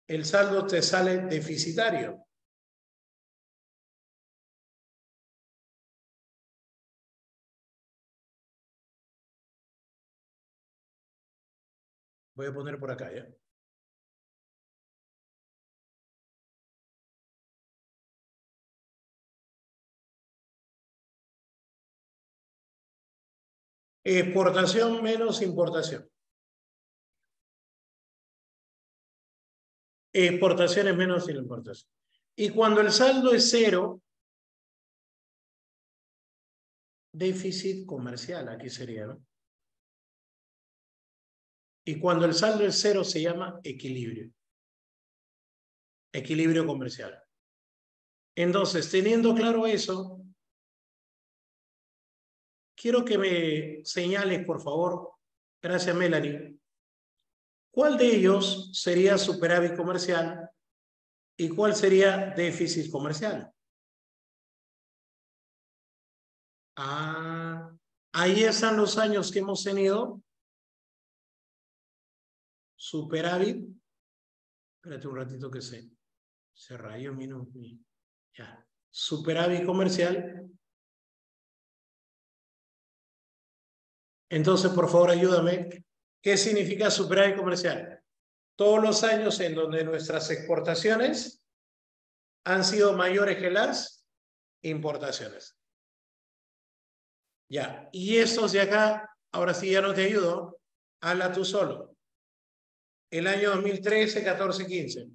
el saldo te sale deficitario? Voy a poner por acá, ¿ya? Exportación menos importación. Exportaciones menos importación. Y cuando el saldo es cero, déficit comercial, aquí sería, ¿no? Y cuando el saldo es cero se llama equilibrio. Equilibrio comercial. Entonces, teniendo claro eso, quiero que me señales, por favor, gracias Melanie, ¿cuál de ellos sería superávit comercial y cuál sería déficit comercial? Ah, ahí están los años que hemos tenido superávit. Espérate un ratito que se rayó mi nombre. Ya. Superávit comercial. Entonces, por favor, ayúdame. ¿Qué significa superávit comercial? Todos los años en donde nuestras exportaciones han sido mayores que las importaciones. Ya. Y estos de acá, ahora sí ya no te ayudo. Habla tú solo. El año 2013, 14, 15.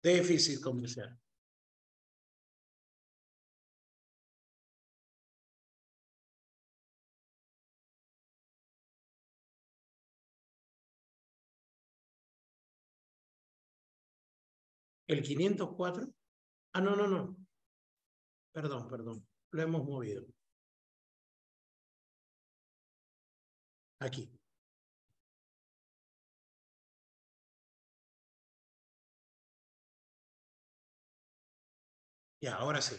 Déficit comercial. ¿El 504? Ah, no, no, no. Perdón, perdón. Lo hemos movido. Aquí. Ya, ahora sí.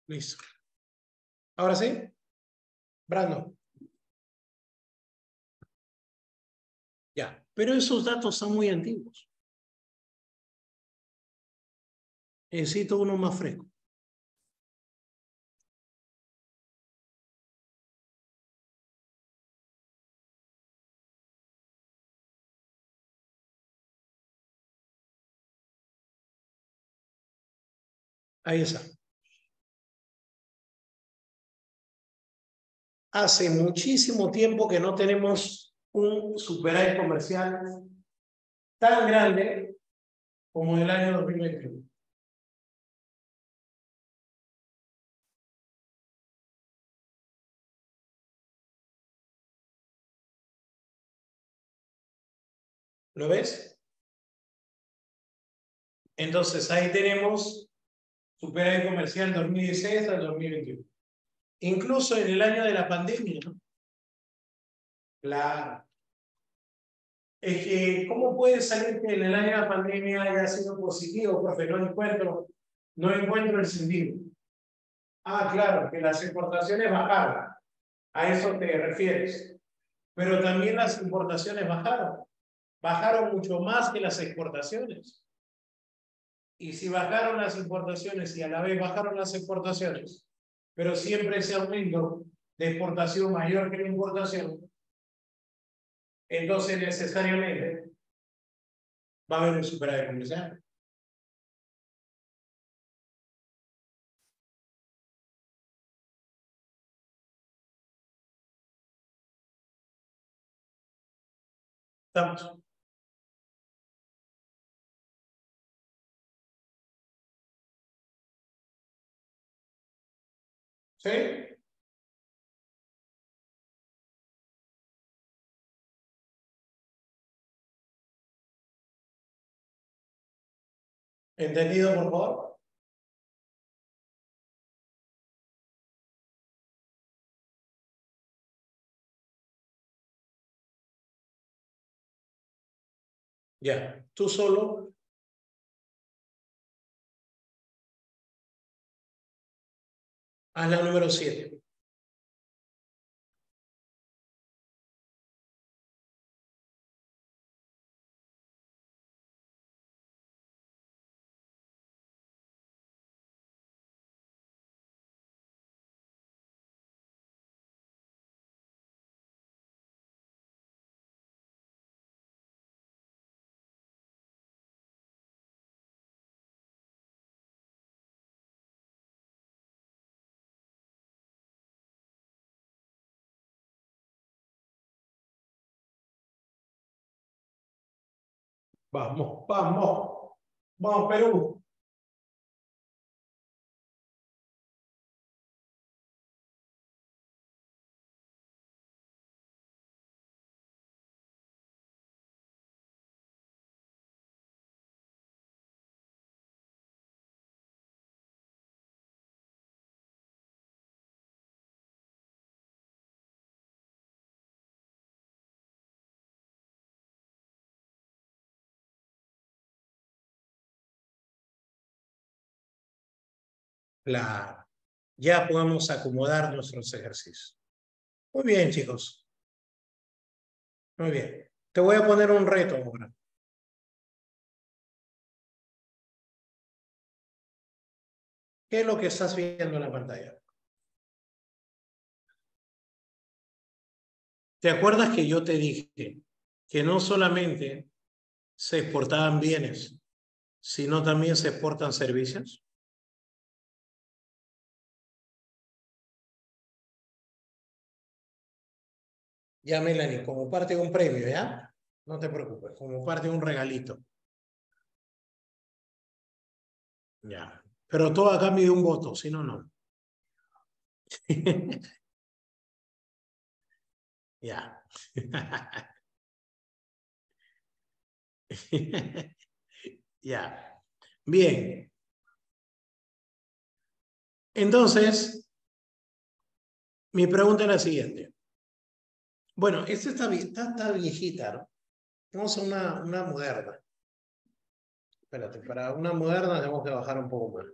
Listo. Ahora sí. Brandon. Ya. Pero esos datos son muy antiguos. Necesito uno más fresco. Ahí está. Hace muchísimo tiempo que no tenemos un superávit comercial tan grande como en el año 2021. ¿Lo ves? Entonces ahí tenemos superávit comercial 2016 al 2021. Incluso en el año de la pandemia, ¿no? Claro. Es que, ¿cómo puede salir que en el año de la pandemia haya sido positivo, profe? No encuentro el sentido. Ah, claro, que las exportaciones bajaron. A eso te refieres. Pero también las importaciones bajaron. Bajaron mucho más que las exportaciones. Y si bajaron las importaciones y a la vez bajaron las exportaciones, pero siempre ese aumento de exportación mayor que la importación, entonces necesariamente va a haber un superávit comercial. ¿Estamos? ¿Sí? ¿Entendido, por favor? Ya. Tú solo haz la número 7. Vamos, vamos. Vamos, Perú. Claro. Ya podemos acomodar nuestros ejercicios. Muy bien, chicos. Muy bien. Te voy a poner un reto ahora. ¿Qué es lo que estás viendo en la pantalla? ¿Te acuerdas que yo te dije que no solamente se exportaban bienes, sino también se exportan servicios? Ya, Melanie, como parte de un premio, ¿ya? No te preocupes, como parte de un regalito. Ya. Pero todo a cambio de un voto, si no, no. Ya. Ya. Bien. Entonces, mi pregunta es la siguiente. Bueno, esta está viejita, ¿no? Vamos a una moderna. Espérate, para una moderna tenemos que bajar un poco más.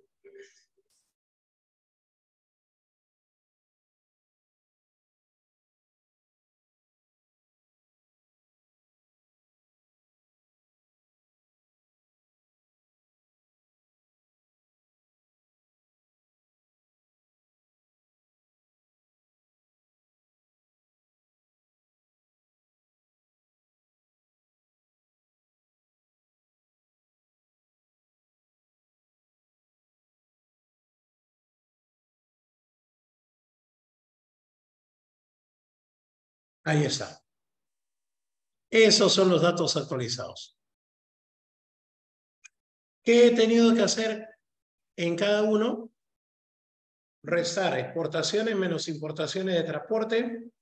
Ahí está. Esos son los datos actualizados. ¿Qué he tenido que hacer en cada uno? Restar exportaciones menos importaciones de transporte,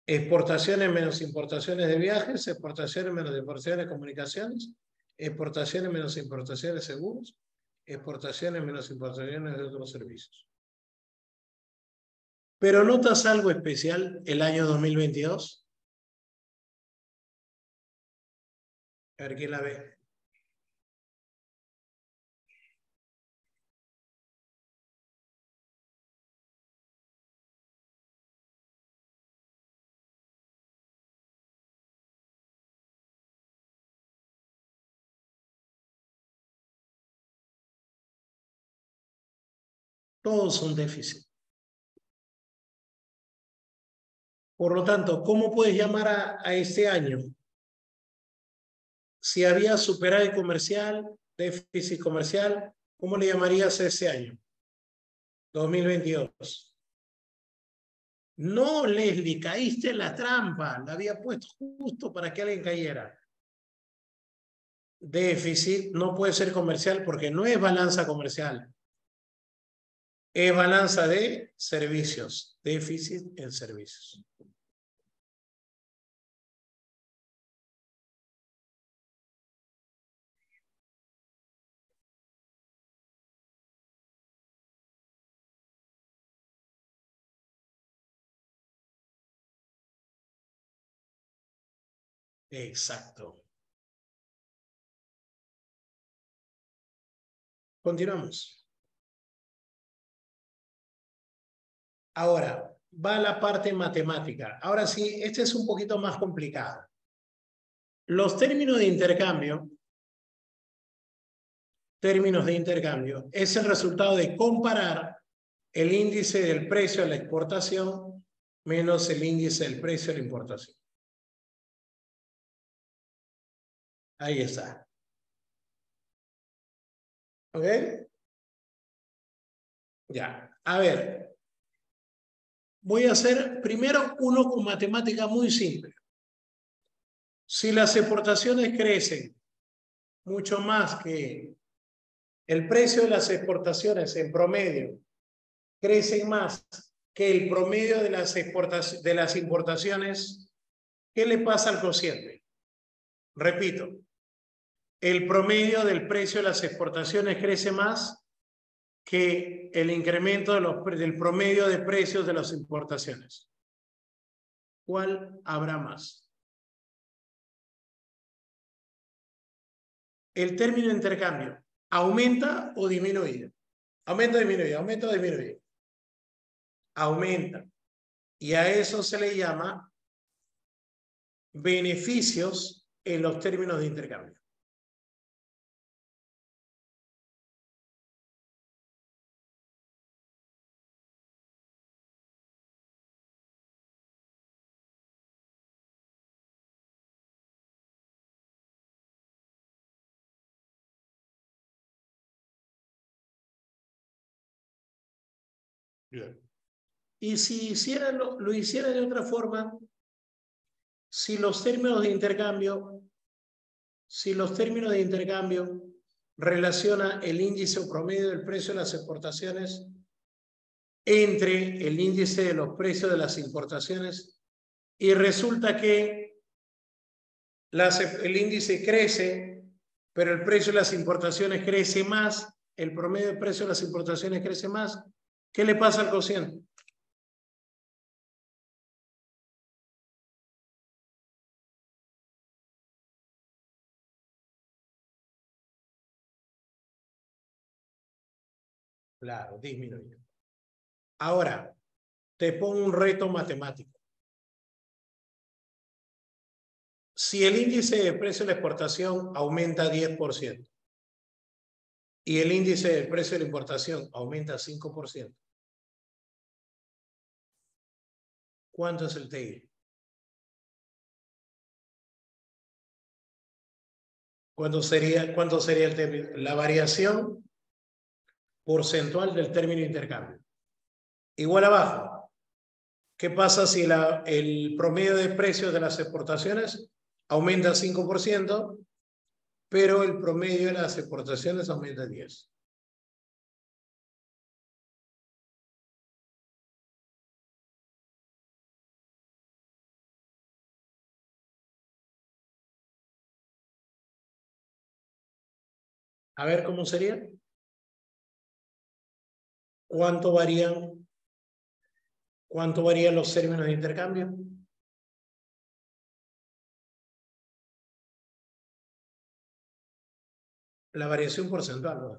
exportaciones menos importaciones de viajes, exportaciones menos importaciones de comunicaciones, exportaciones menos importaciones de seguros, exportaciones menos importaciones de otros servicios. Pero ¿notas algo especial el año 2022? A ver quién la ve. Todos son déficit. Por lo tanto, ¿cómo puedes llamar a este año? Si había superávit comercial, déficit comercial, ¿cómo le llamarías a ese año? 2022. No, Leslie, caíste en la trampa. La había puesto justo para que alguien cayera. Déficit no puede ser comercial porque no es balanza comercial. Es balanza de servicios. Déficit en servicios. Exacto. Continuamos. Ahora, va la parte matemática. Ahora sí, este es un poquito más complicado. Los términos de intercambio es el resultado de comparar el índice del precio de la exportación menos el índice del precio de la importación. Ahí está. ¿Ok? Ya. A ver. Voy a hacer primero uno con matemática muy simple. Si las exportaciones crecen mucho más que el precio de las exportaciones en promedio, crecen más que el promedio de las importaciones, ¿qué le pasa al cociente? Repito, el promedio del precio de las exportaciones crece más que el incremento del promedio de precios de las importaciones. ¿Cuál habrá más? El término de intercambio, ¿aumenta o disminuye? Aumenta o disminuye, aumenta o disminuye. Aumenta. Y a eso se le llama beneficios en los términos de intercambio. Bien. Y si lo hiciera de otra forma, si los términos de intercambio relaciona el índice o promedio del precio de las exportaciones entre el índice de los precios de las importaciones y resulta que el índice crece, pero el precio de las importaciones crece más, el promedio de precio de las importaciones crece más, ¿qué le pasa al cociente? Claro, disminuye. Ahora, te pongo un reto matemático. Si el índice de precio de la exportación aumenta 10% y el índice de precio de la importación aumenta 5%, ¿cuánto es el TI? ¿Cuánto sería el término? La variación porcentual del término de intercambio. Igual abajo. ¿Qué pasa si el promedio de precios de las exportaciones aumenta 5%, pero el promedio de las exportaciones aumenta 10%? A ver cómo sería. ¿Cuánto varían los términos de intercambio? La variación porcentual, ¿no?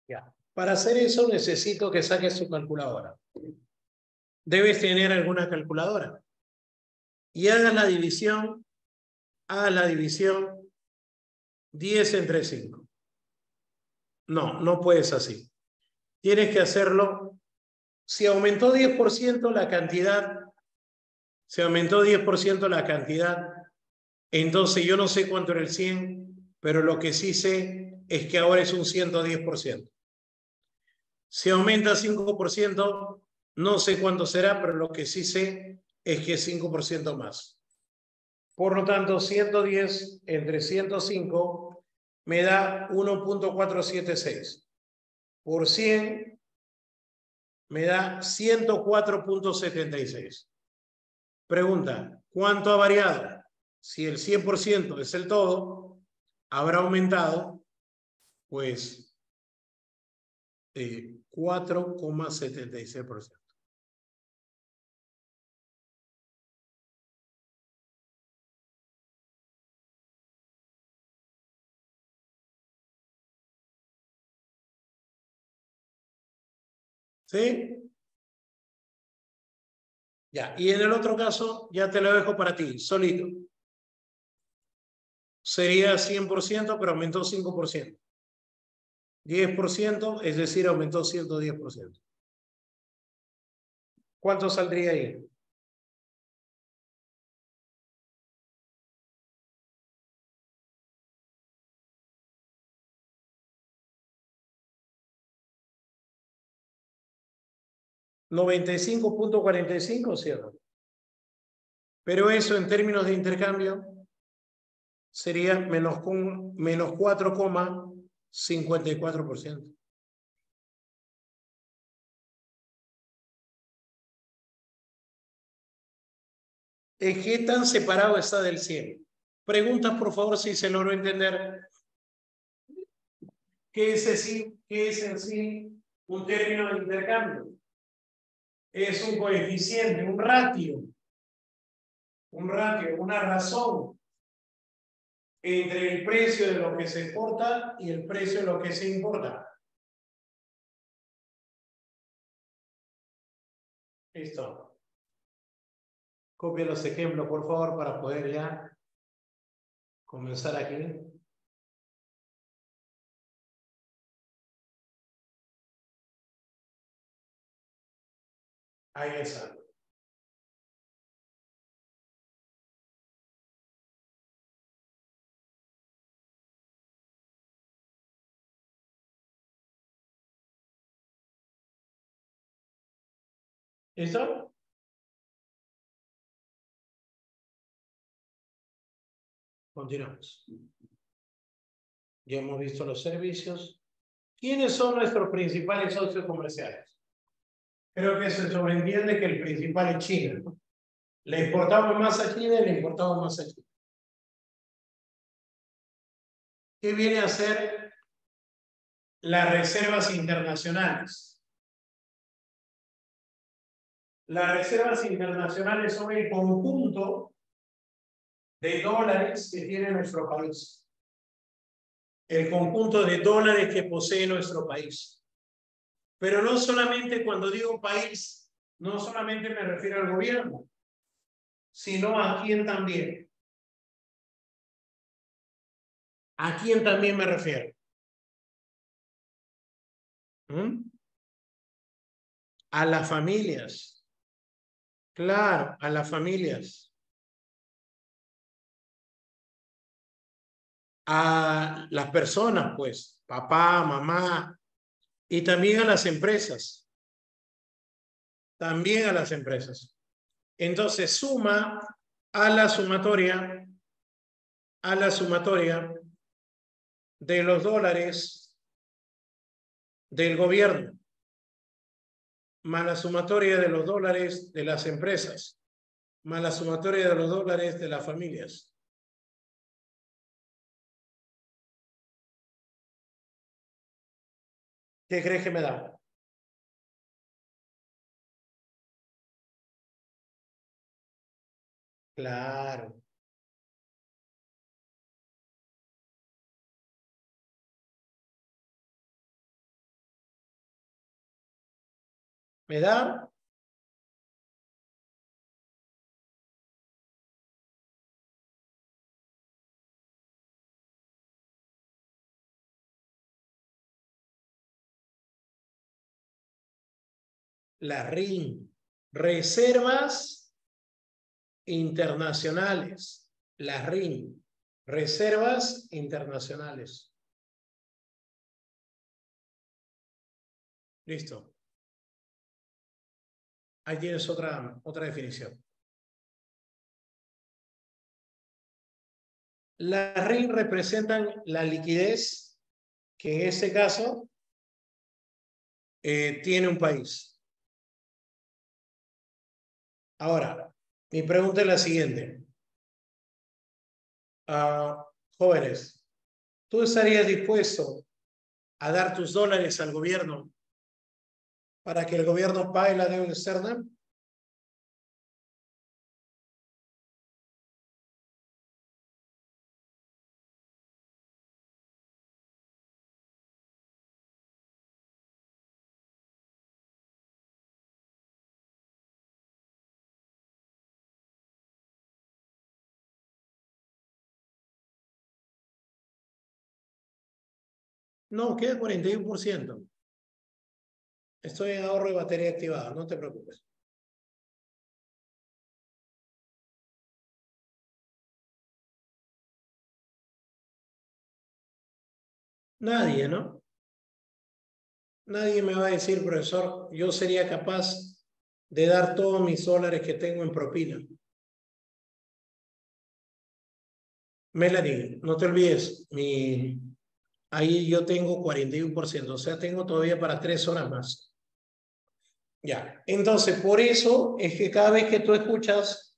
Ya. Para hacer eso necesito que saques su calculadora. Debes tener alguna calculadora. Y hagas la división 10 entre 5. No, no puedes así. Tienes que hacerlo. Si aumentó 10% la cantidad, entonces yo no sé cuánto era el 100, pero lo que sí sé es que ahora es un 110%. Si aumenta 5%, no sé cuánto será, pero lo que sí sé es que es 5% más. Por lo tanto, 110 entre 105 me da 1.476. Por 100 me da 104.76. Pregunta, ¿cuánto ha variado? Si el 100% es el todo, habrá aumentado, pues, 4,76%. ¿Sí? Ya, y en el otro caso, ya te lo dejo para ti, solito. Sería 100%, pero aumentó 5%. 10%, es decir, aumentó 110%. ¿Cuánto saldría ahí? $95.45, ¿cierto? Pero eso en términos de intercambio sería menos 4,54%. ¿Qué tan separado está del 100? Preguntas, por favor, si se logró entender. ¿Qué es en sí un término de intercambio? Es un coeficiente, un ratio, una razón entre el precio de lo que se exporta y el precio de lo que se importa. Listo. Copia los ejemplos, por favor, para poder ya comenzar aquí. Ahí está. ¿Listo? Continuamos. Ya hemos visto los servicios. ¿Quiénes son nuestros principales socios comerciales? Creo que se sobreentiende que el principal es China, ¿no? Le exportamos más a China y le importamos más a China. ¿Qué viene a ser las reservas internacionales. Las reservas internacionales son el conjunto de dólares que tiene nuestro país. El conjunto de dólares que posee nuestro país. Pero no solamente cuando digo país, no solamente me refiero al gobierno, sino a quién también. ¿A quién también me refiero? A las familias. Claro, a las familias. A las personas, pues, papá, mamá, y también a las empresas. También a las empresas. Entonces, suma a la sumatoria de los dólares del gobierno, más la sumatoria de los dólares de las empresas, más la sumatoria de los dólares de las familias. ¿Qué crees que me da? Claro. ¿Me da? La RIN. Reservas internacionales. La RIN. Reservas internacionales. Listo. Ahí tienes otra definición. Las RIN representan la liquidez que en este caso tiene un país. Ahora, mi pregunta es la siguiente. Jóvenes, ¿tú estarías dispuesto a dar tus dólares al gobierno para que el gobierno pague la deuda externa? No, queda 41%. Estoy en ahorro de batería activada, no te preocupes. Nadie, ¿no? Nadie me va a decir, profesor, yo sería capaz de dar todos mis dólares que tengo en propina. Melanie, no te olvides, ahí yo tengo 41%, o sea, tengo todavía para 3 horas más. Ya, entonces por eso es que cada vez que tú escuchas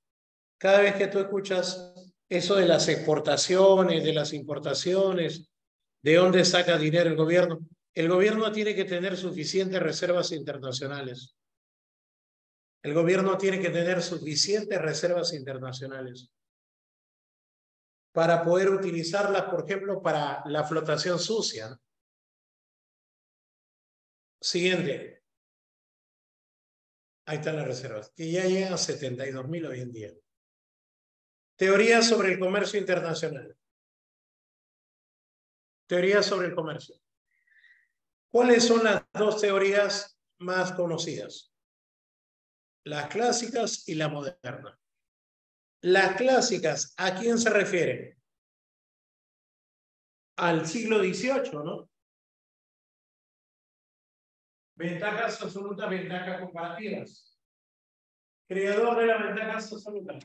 eso de las exportaciones, de las importaciones, de dónde saca dinero el gobierno tiene que tener suficientes reservas internacionales. El gobierno tiene que tener suficientes reservas internacionales para poder utilizarlas, por ejemplo, para la flotación sucia. Siguiente. Ahí están las reservas, que ya llegan a 72.000 hoy en día. Teoría sobre el comercio internacional. Teoría sobre el comercio. ¿Cuáles son las dos teorías más conocidas? Las clásicas y la moderna. Las clásicas, ¿a quién se refieren? Al siglo XVIII, ¿no? Ventajas absolutas, ventajas comparativas. Creador de la ventaja absoluta.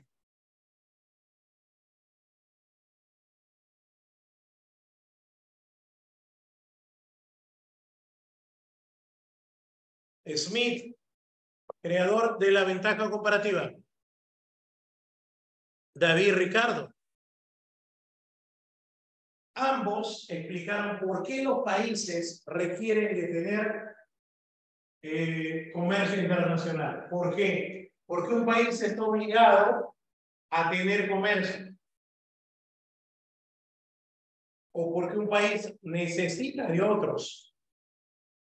Smith, creador de la ventaja comparativa. David Ricardo. Ambos explicaron por qué los países requieren de tener comercio internacional. ¿Por qué? Porque un país está obligado a tener comercio. O porque un país necesita de otros.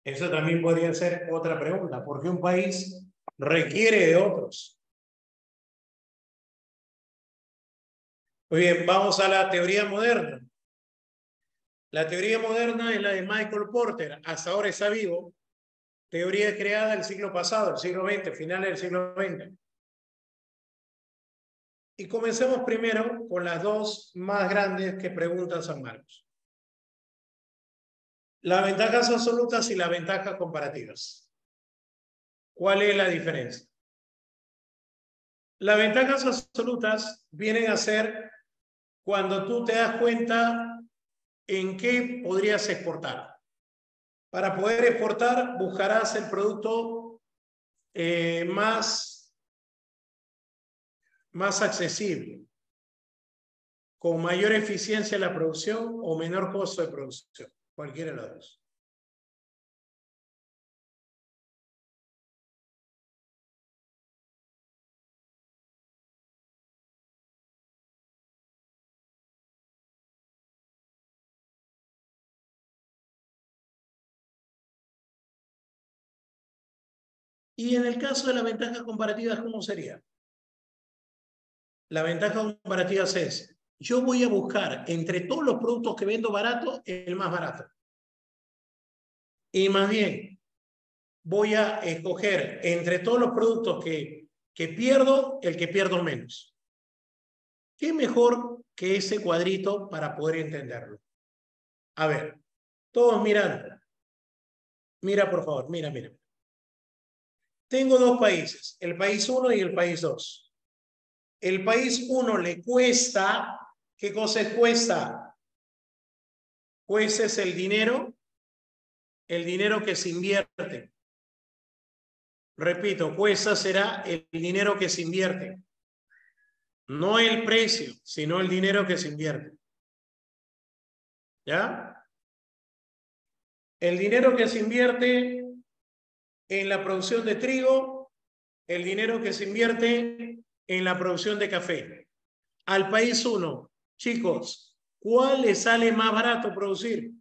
Eso también podría ser otra pregunta. ¿Por qué un país requiere de otros? Muy bien, vamos a la teoría moderna. La teoría moderna es la de Michael Porter. Hasta ahora está vivo. Teoría creada el siglo pasado, el siglo XX, finales del siglo XX. Y comencemos primero con las dos más grandes que pregunta San Marcos. Las ventajas absolutas y las ventajas comparativas. ¿Cuál es la diferencia? Las ventajas absolutas vienen a ser cuando tú te das cuenta en qué podrías exportar. Para poder exportar, buscarás el producto más accesible, con mayor eficiencia en la producción o menor costo de producción, cualquiera de las dos. Y en el caso de las ventajas comparativas, ¿cómo sería? La ventaja comparativa es, yo voy a buscar entre todos los productos que vendo barato, el más barato. Y más bien, voy a escoger entre todos los productos que pierdo, el que pierdo menos. ¿Qué mejor que ese cuadrito para poder entenderlo? A ver, todos mirando. Mira, por favor, mira. Tengo dos países, el país 1 y el país 2. El país 1 le cuesta, ¿qué cosa cuesta? Pues es el dinero que se invierte. Repito, cuesta será el dinero que se invierte. No el precio, sino el dinero que se invierte. ¿Ya? El dinero que se invierte en la producción de trigo, el dinero que se invierte en la producción de café. Al país 1, chicos, ¿cuál le sale más barato producir?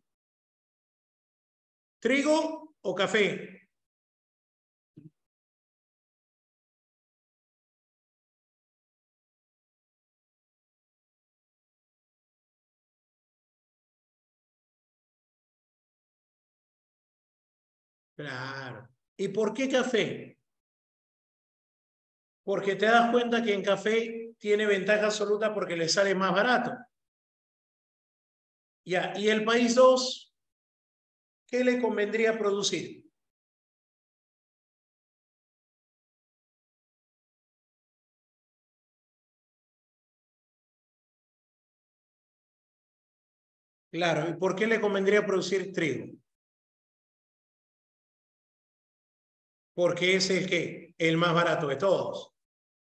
¿Trigo o café? Claro. ¿Y por qué café? Porque te das cuenta que en café tiene ventaja absoluta porque le sale más barato. Ya, y el país 2, ¿qué le convendría producir? Claro, ¿y por qué le convendría producir trigo? Porque es el que, el más barato de todos.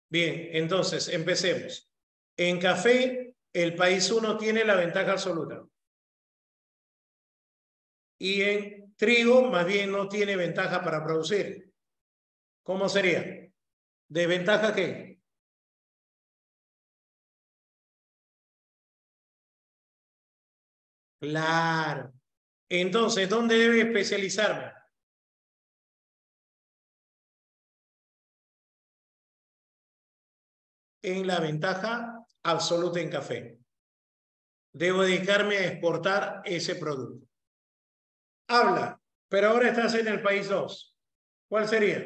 Bien, entonces empecemos. En café, el país 1 tiene la ventaja absoluta. Y en trigo, más bien no tiene ventaja para producir. ¿Cómo sería? ¿Desventaja qué? Claro. Entonces, ¿dónde debe especializarme? En la ventaja absoluta en café. Debo dedicarme a exportar ese producto. Habla, pero ahora estás en el país 2. ¿Cuál sería?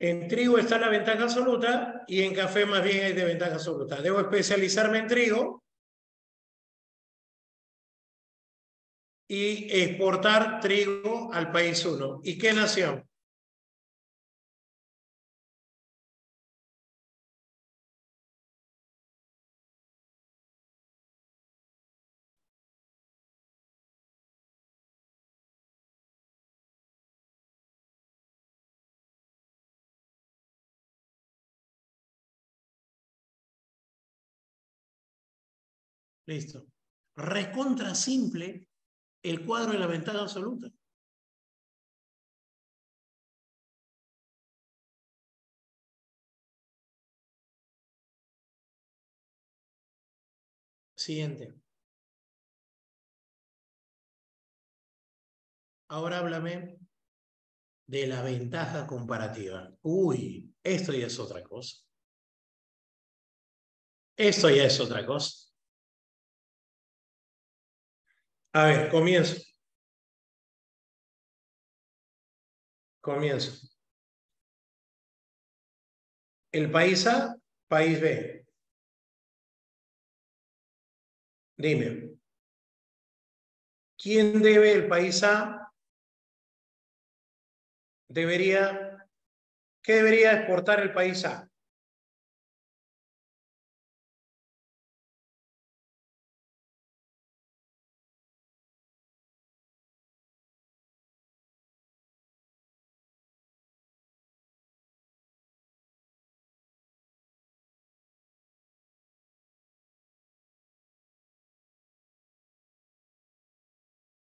En trigo está la ventaja absoluta y en café más bien es de ventaja absoluta. Debo especializarme en trigo y exportar trigo al país 1. ¿Y qué nación? Listo. Recontra simple el cuadro de la ventaja absoluta. Siguiente. Ahora háblame de la ventaja comparativa. Uy, esto ya es otra cosa. Esto ya es otra cosa. A ver, comienzo. Comienzo. El país A, país B. Dime, ¿quién debe el país A? ¿Qué debería exportar el país A?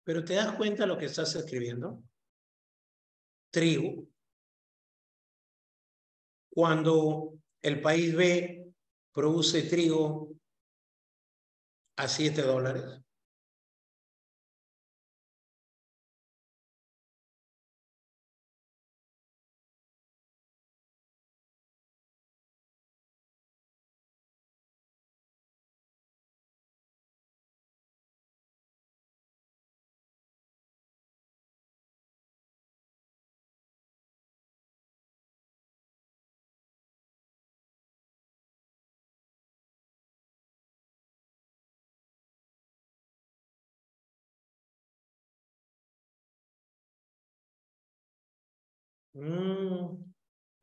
Pero ¿te das cuenta lo que estás escribiendo? Trigo. Cuando el país B produce trigo a $7.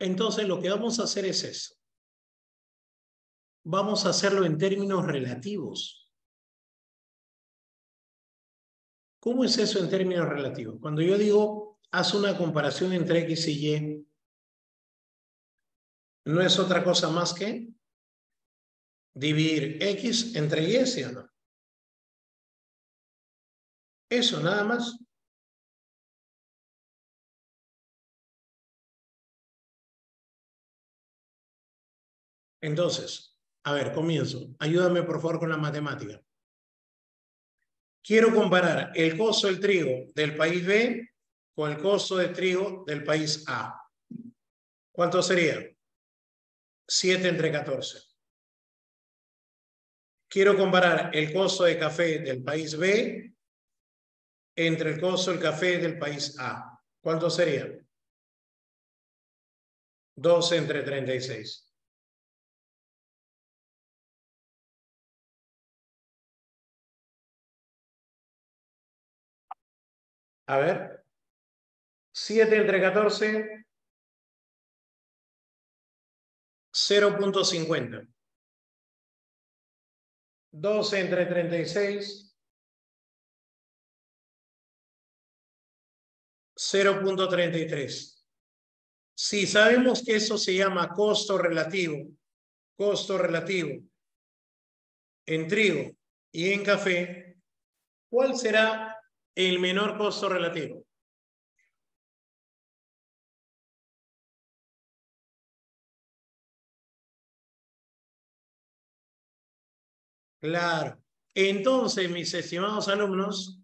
Entonces lo que vamos a hacer es eso. Vamos a hacerlo en términos relativos. ¿Cómo es eso en términos relativos? Cuando yo digo, haz una comparación entre X y Y, no es otra cosa más que dividir X entre Y, ¿sí o no? Eso nada más. Entonces, a ver, comienzo. Ayúdame por favor con la matemática. Quiero comparar el costo del trigo del país B con el costo de trigo del país A. ¿Cuánto sería? 7 entre 14. Quiero comparar el costo de café del país B entre el costo del café del país A. ¿Cuánto sería? 12 entre 36. A ver. 7 entre 14, 0.50. 12 entre 36, 0.33. Si sabemos que eso se llama costo relativo en trigo y en café, ¿cuál será el menor costo relativo? Claro. Entonces, mis estimados alumnos,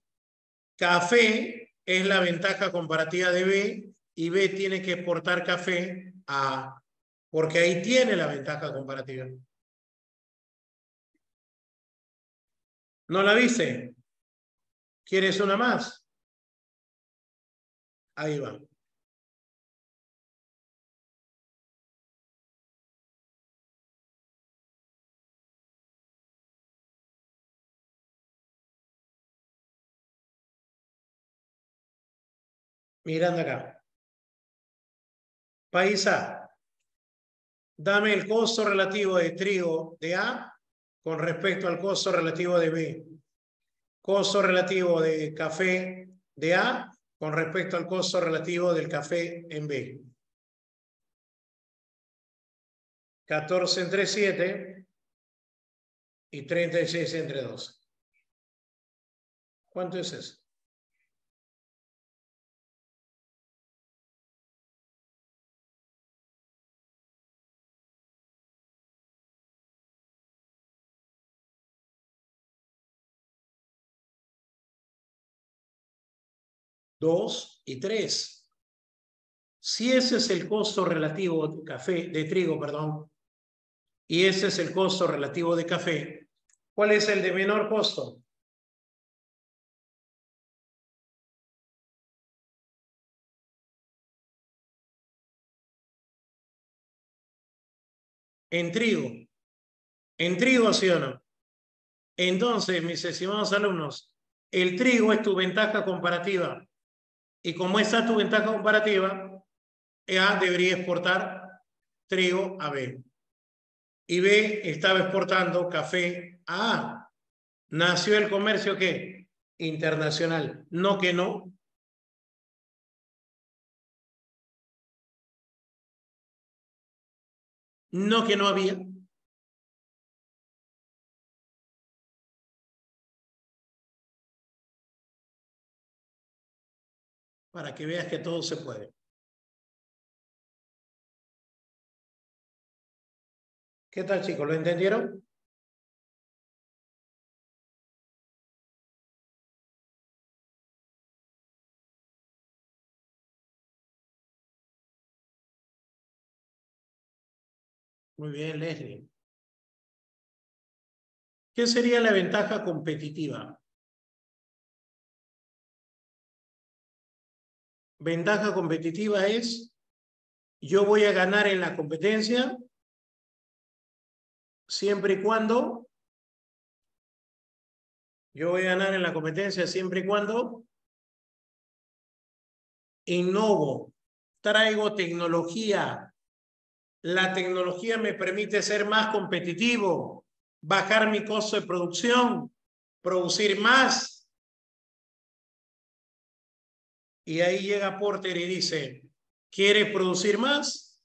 café es la ventaja comparativa de B y B tiene que exportar café a A, porque ahí tiene la ventaja comparativa. ¿No la viste? ¿Quieres una más? Ahí va. Mirando acá. País A. Dame el costo relativo de trigo de A con respecto al costo relativo de B. Costo relativo de café de A con respecto al costo relativo del café en B. 14 entre 7 y 36 entre 12. ¿Cuánto es eso? Dos y 3. Si ese es el costo relativo de café, de trigo, perdón, y ese es el costo relativo de café, ¿cuál es el de menor costo? En trigo. En trigo, ¿sí o no? Entonces, mis estimados alumnos, el trigo es tu ventaja comparativa. Y como esa es tu ventaja comparativa, A debería exportar trigo a B. Y B estaba exportando café a A. ¿Nació el comercio qué? Internacional. No que no. No que no había. Para que veas que todo se puede. ¿Qué tal, chicos? ¿Lo entendieron? Muy bien, Leslie. ¿Qué sería la ventaja competitiva? Ventaja competitiva es, yo voy a ganar en la competencia siempre y cuando, yo voy a ganar en la competencia siempre y cuando innovo, traigo tecnología. La tecnología me permite ser más competitivo, bajar mi costo de producción, producir más. Y ahí llega Porter y dice, ¿quieres producir más?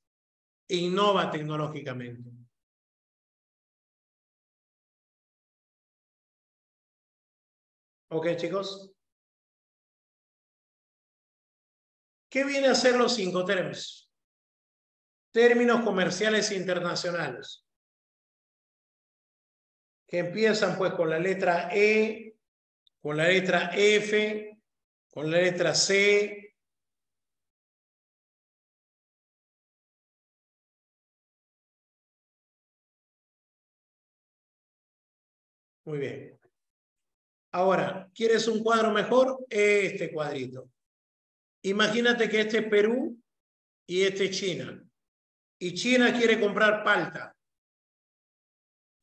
Innova tecnológicamente. ¿Ok, chicos? ¿Qué viene a ser los Incoterms? Términos comerciales internacionales, que empiezan pues con la letra E, con la letra F, con la letra C. Muy bien. Ahora, ¿quieres un cuadro mejor? Este cuadrito. Imagínate que este es Perú y este es China. Y China quiere comprar palta.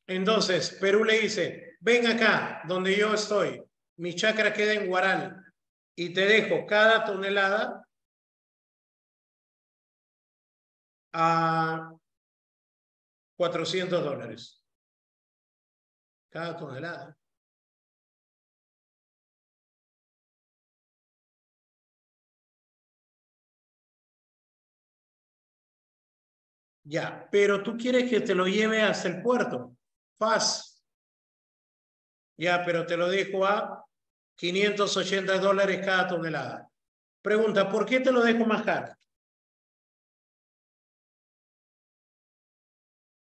Entonces, Perú le dice, ven acá, donde yo estoy. Mi chacra queda en Huaral. Y te dejo cada tonelada a $400. Cada tonelada. Ya, pero tú quieres que te lo lleve hasta el puerto. Faz. Ya, pero te lo dejo a $580 cada tonelada. Pregunta, ¿por qué te lo dejo más caro?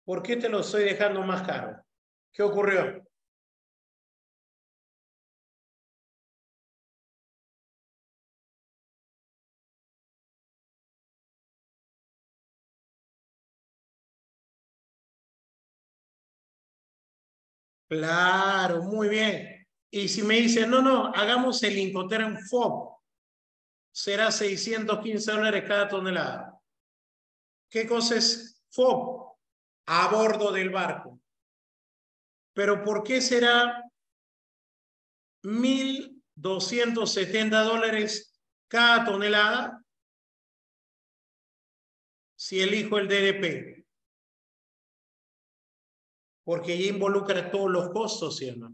¿Por qué te lo estoy dejando más caro? ¿Qué ocurrió? Claro, muy bien. Y si me dice, no, no, hagamos el Incoterm FOB, será $615 cada tonelada. ¿Qué cosa es FOB? A bordo del barco. Pero ¿por qué será $1,270 cada tonelada si elijo el DDP? Porque ya involucra todos los costos, ¿sí o no?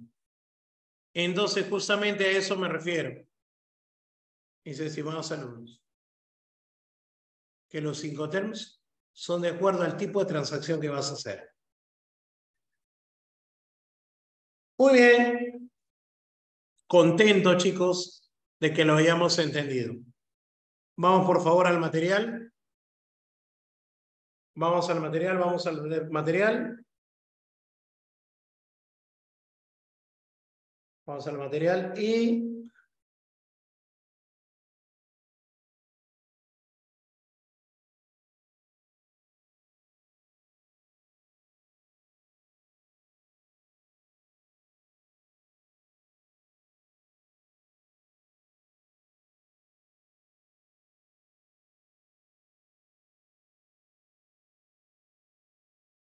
Entonces, justamente a eso me refiero, mis estimados alumnos, que los Incoterms son de acuerdo al tipo de transacción que vas a hacer. Muy bien. Contento, chicos, de que lo hayamos entendido. Vamos, por favor, al material. Vamos al material, vamos al material. Vamos al material y...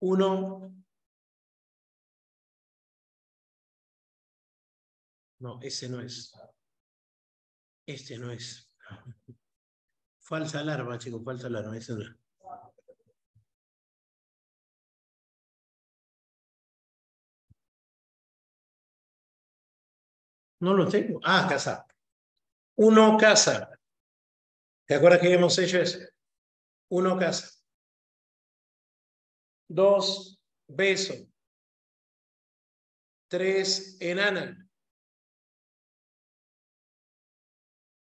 Uno. No, ese no es. Este no es. Falsa alarma, chicos, falsa alarma. Ese no es. No lo tengo. Ah, casa. Uno casa. ¿Te acuerdas que hemos hecho eso? Uno casa. Dos, beso. Tres, enana.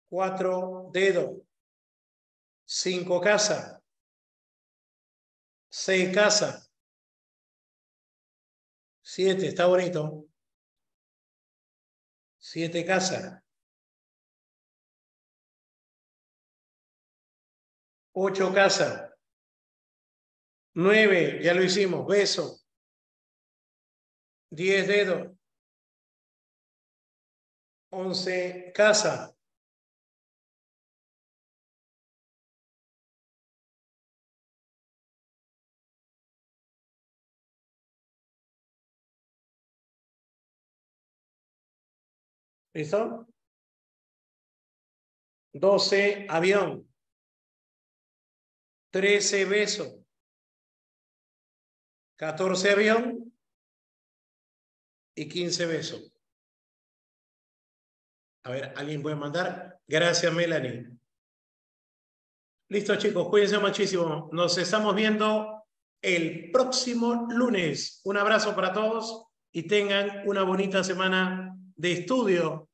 Cuatro, dedo. Cinco, casa. Seis, casa. Siete, está bonito. Siete, casa. Ocho, casa. Nueve, ya lo hicimos, beso. 10, dedo. 11, casa. ¿Listo? 12, avión. 13, beso. 14, avión. Y 15, beso. A ver, ¿alguien puede mandar? Gracias, Melanie. Listo, chicos, cuídense muchísimo. Nos estamos viendo el próximo lunes. Un abrazo para todos y tengan una bonita semana de estudio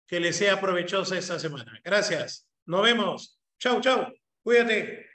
que les sea provechosa esta semana. Gracias. Nos vemos. Chau, chau. Cuídate.